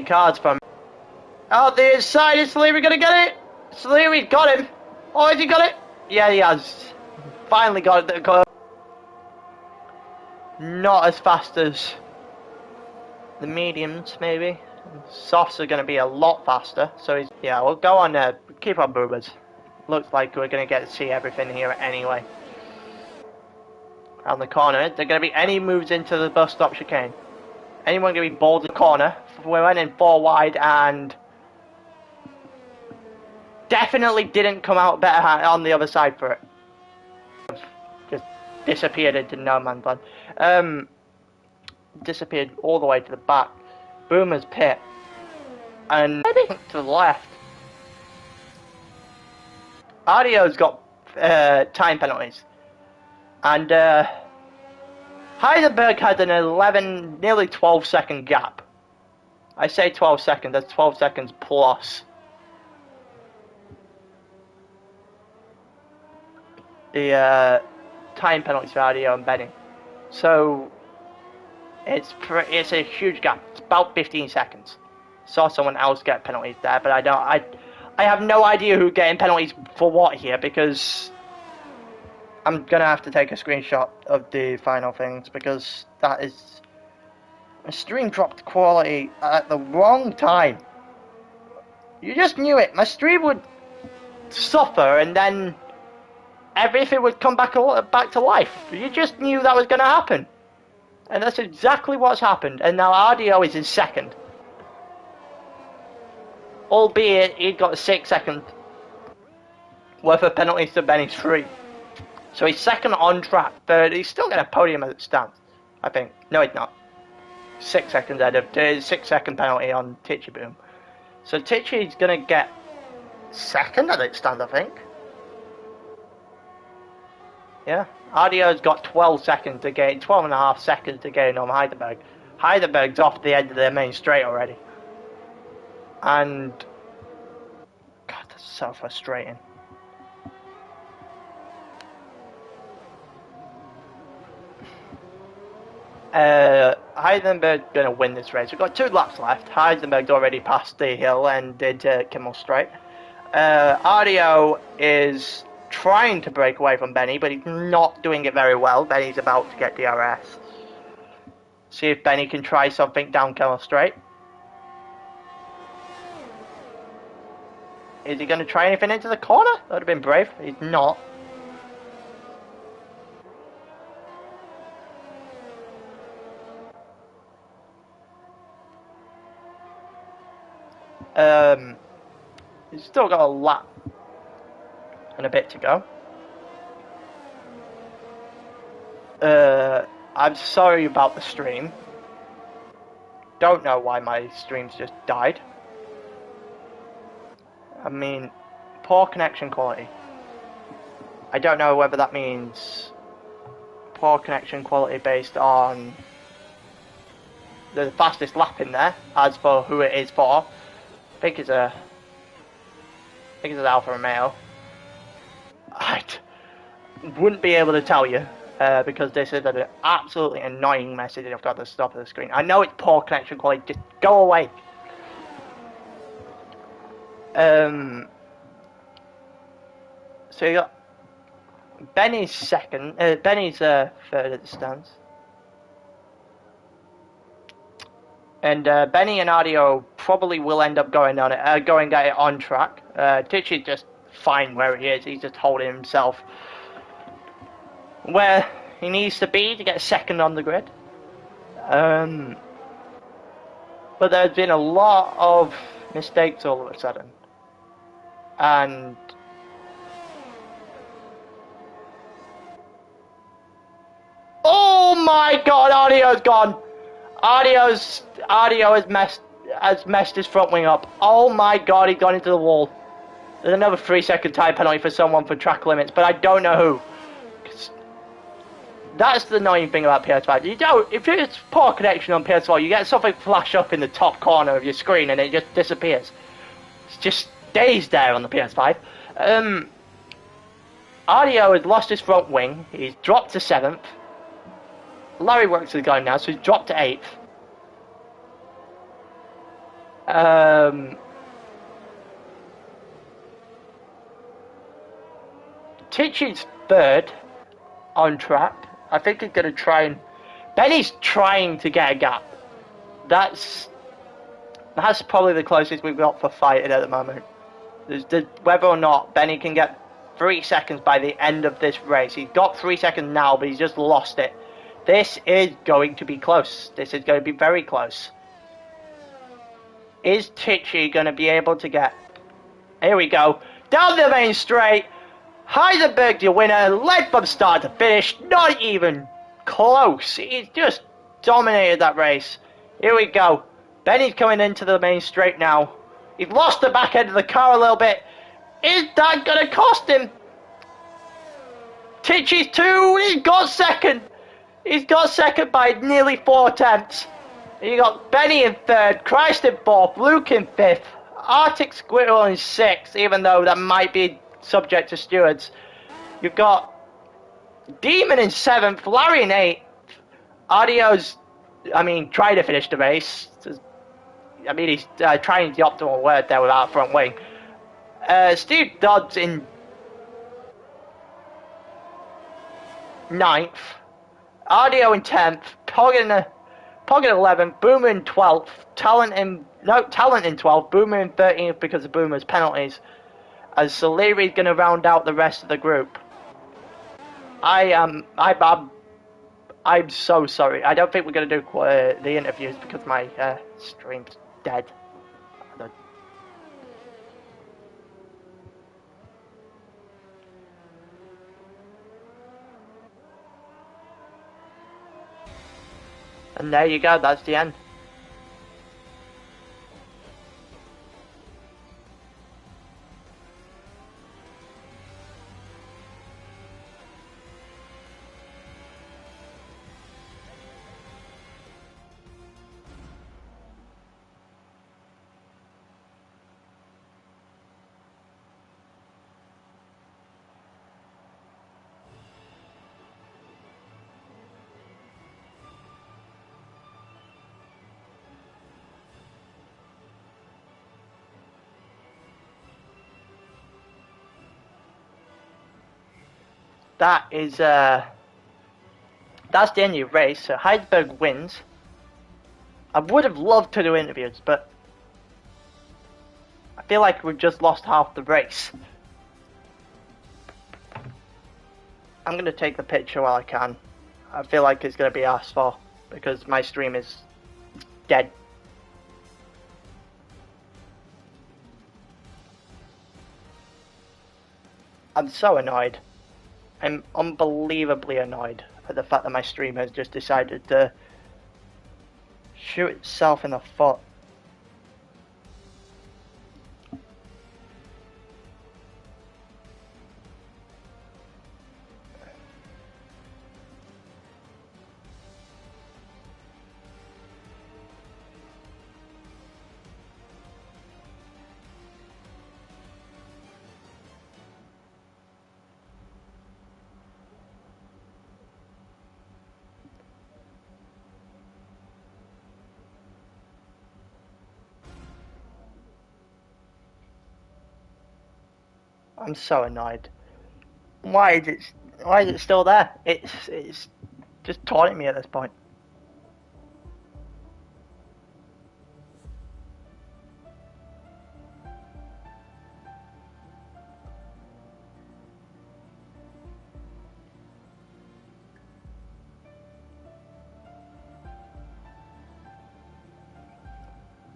cars from. Oh, the inside. Is Sleary going to get it? Sleary's got him. Oh, has he got it? Yeah, he has. Finally got it. Not as fast as the mediums, maybe. Softs are going to be a lot faster. So, yeah, we'll go on there. Keep on Boobers. Looks like we're going to get to see everything here anyway. Around the corner, there going to be any moves into the bus stop chicane. Anyone going to be bold in the corner. We went in 4 wide and definitely didn't come out better on the other side for it. Just disappeared into no man's land. Disappeared all the way to the back. Boomer's pit. And to the left. Ardio's got time penalties. And Heisenberg had an 11, nearly 12 second gap. I say 12 seconds, that's 12 seconds plus. The time penalties for Ardio and Benny. So it's a huge gap. It's about 15 seconds. Saw someone else get penalties there, but I have no idea who's getting penalties for what here, because I'm gonna have to take a screenshot of the final things, because that is my stream dropped quality at the wrong time. You just knew it. My stream would suffer and then everything would come back to life. You just knew that was going to happen. And that's exactly what's happened. And now RDO is in second. Albeit he'd got 6 seconds worth of penalties to Benny's 3. So he's second on track, third. He's still got a podium as it stands, I think. No, he's not. 6 seconds ahead of 6-second penalty on Titchy Boom. So Titchy's going to get second as it stands, I think. Yeah. RDO's got 12 seconds to gain, 12 and a half seconds to gain on Heidelberg. Heidelberg's off the end of the main straight already. And God, that's so frustrating. Heidelberg's going to win this race. We've got 2 laps left. Heidelberg's already passed the hill and did Kimmel Straight. RDO is trying to break away from Benny, but he's not doing it very well. Benny's about to get DRS. See if Benny can try something down Kimmel Straight. Is he going to try anything into the corner? That would have been brave. He's not. He's still got a lap and a bit to go. I'm sorry about the stream. Don't know why my stream's just died. I mean, poor connection quality. I don't know whether that means poor connection quality based on the fastest lap in there, as for who it is for. I think it's an Alfa Romeo. I wouldn't be able to tell you because this is an absolutely annoying message I've got at the top of the screen. I know it's poor connection quality, just go away. So you got Benny's second, Benny's third at the stands. And Benny and RDO probably will end up going at it on track. Titchy's just fine where he is. He's just holding himself where he needs to be to get second on the grid. But there's been a lot of mistakes all of a sudden. And oh my God, RDO's gone. RDO has messed his front wing up. Oh my God, he's gone into the wall. There's another 3-second time penalty for someone for track limits, but I don't know who. That's the annoying thing about PS5. You don't, if it's poor connection on PS4, you get something flash up in the top corner of your screen and it just disappears. It just stays there on the PS5. RDO has lost his front wing. He's dropped to 7th. Larry Works is going now, so he's dropped to 8th. Titchy's third on track. I think he's going to try and... Benny's trying to get a gap. That's probably the closest we've got for fighting at the moment. Whether or not Benny can get 3 seconds by the end of this race. He's got 3 seconds now, but he's just lost it. This is going to be close. This is going to be very close. Is Titchy going to be able to get... Here we go. Down the main straight. Heidelberg, your winner. Led from start to finish. Not even close. He's just dominated that race. Here we go. Benny's coming into the main straight now. He's lost the back end of the car a little bit. Is that going to cost him? Titchy's 2. He's got second. He's got second by nearly 4 attempts. You got Benny in 3rd, Christ in 4th, Luke in 5th, Arctic Squirrel in 6th, even though that might be subject to stewards. You've got Demon in 7th, Larry in 8th. RDO's, trying to finish the race. He's trying the optimal word there without a front wing. Steve Dodds in 9th. RDO in 10th, Pog in 11th, Boomer in 12th, Talent in 12th, Boomer in 13th because of Boomer's penalties, as Saliri's going to round out the rest of the group. I'm so sorry. I don't think we're going to do the interviews because my stream's dead. And there you go, that's the end. That is, that's the end of the race. So Heidelberg wins. I would have loved to do interviews, but I feel like we've just lost half the race. I'm going to take the picture while I can. I feel like it's going to be asked for because my stream is dead. I'm so annoyed. I'm unbelievably annoyed at the fact that my stream has just decided to shoot itself in the foot. I'm so annoyed. Why is it still there? It's just taunting me at this point.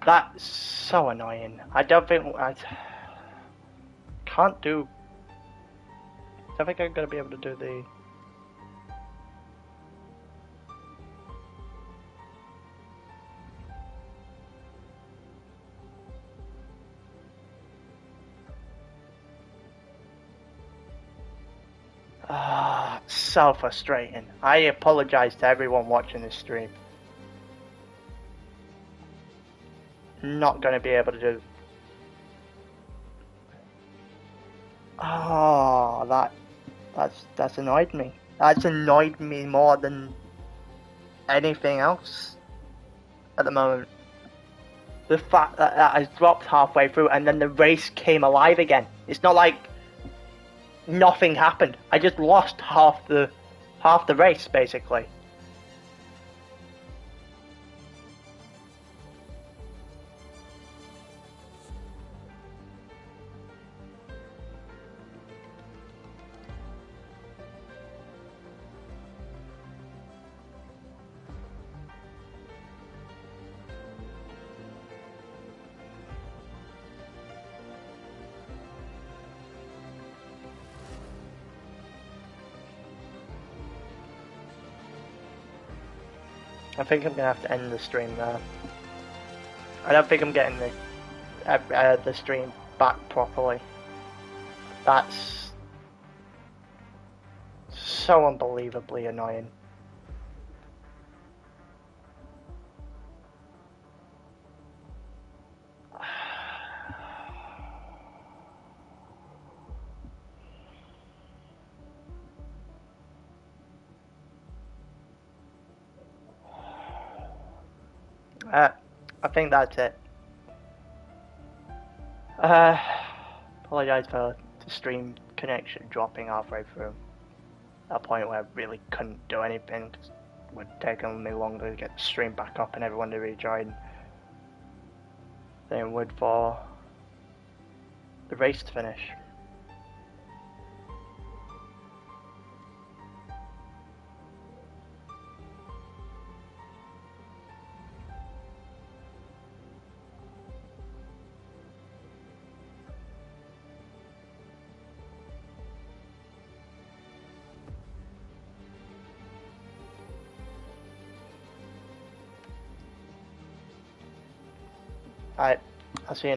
That's so annoying. I don't think I can't do. I think I'm gonna be able to do the. So frustrating. I apologize to everyone watching this stream. Not gonna be able to do. Oh, that's annoyed me. That's annoyed me more than anything else at the moment. The fact that I dropped halfway through and then the race came alive again. It's not like nothing happened. I just lost half the race basically. I think I'm gonna have to end the stream there. I don't think I'm getting the stream back properly. That's so unbelievably annoying. I think that's it. Apologise for the stream connection dropping halfway through. At a point where I really couldn't do anything. It would take me longer to get the stream back up and everyone to rejoin than it would for the race to finish. Alright, I'll see you.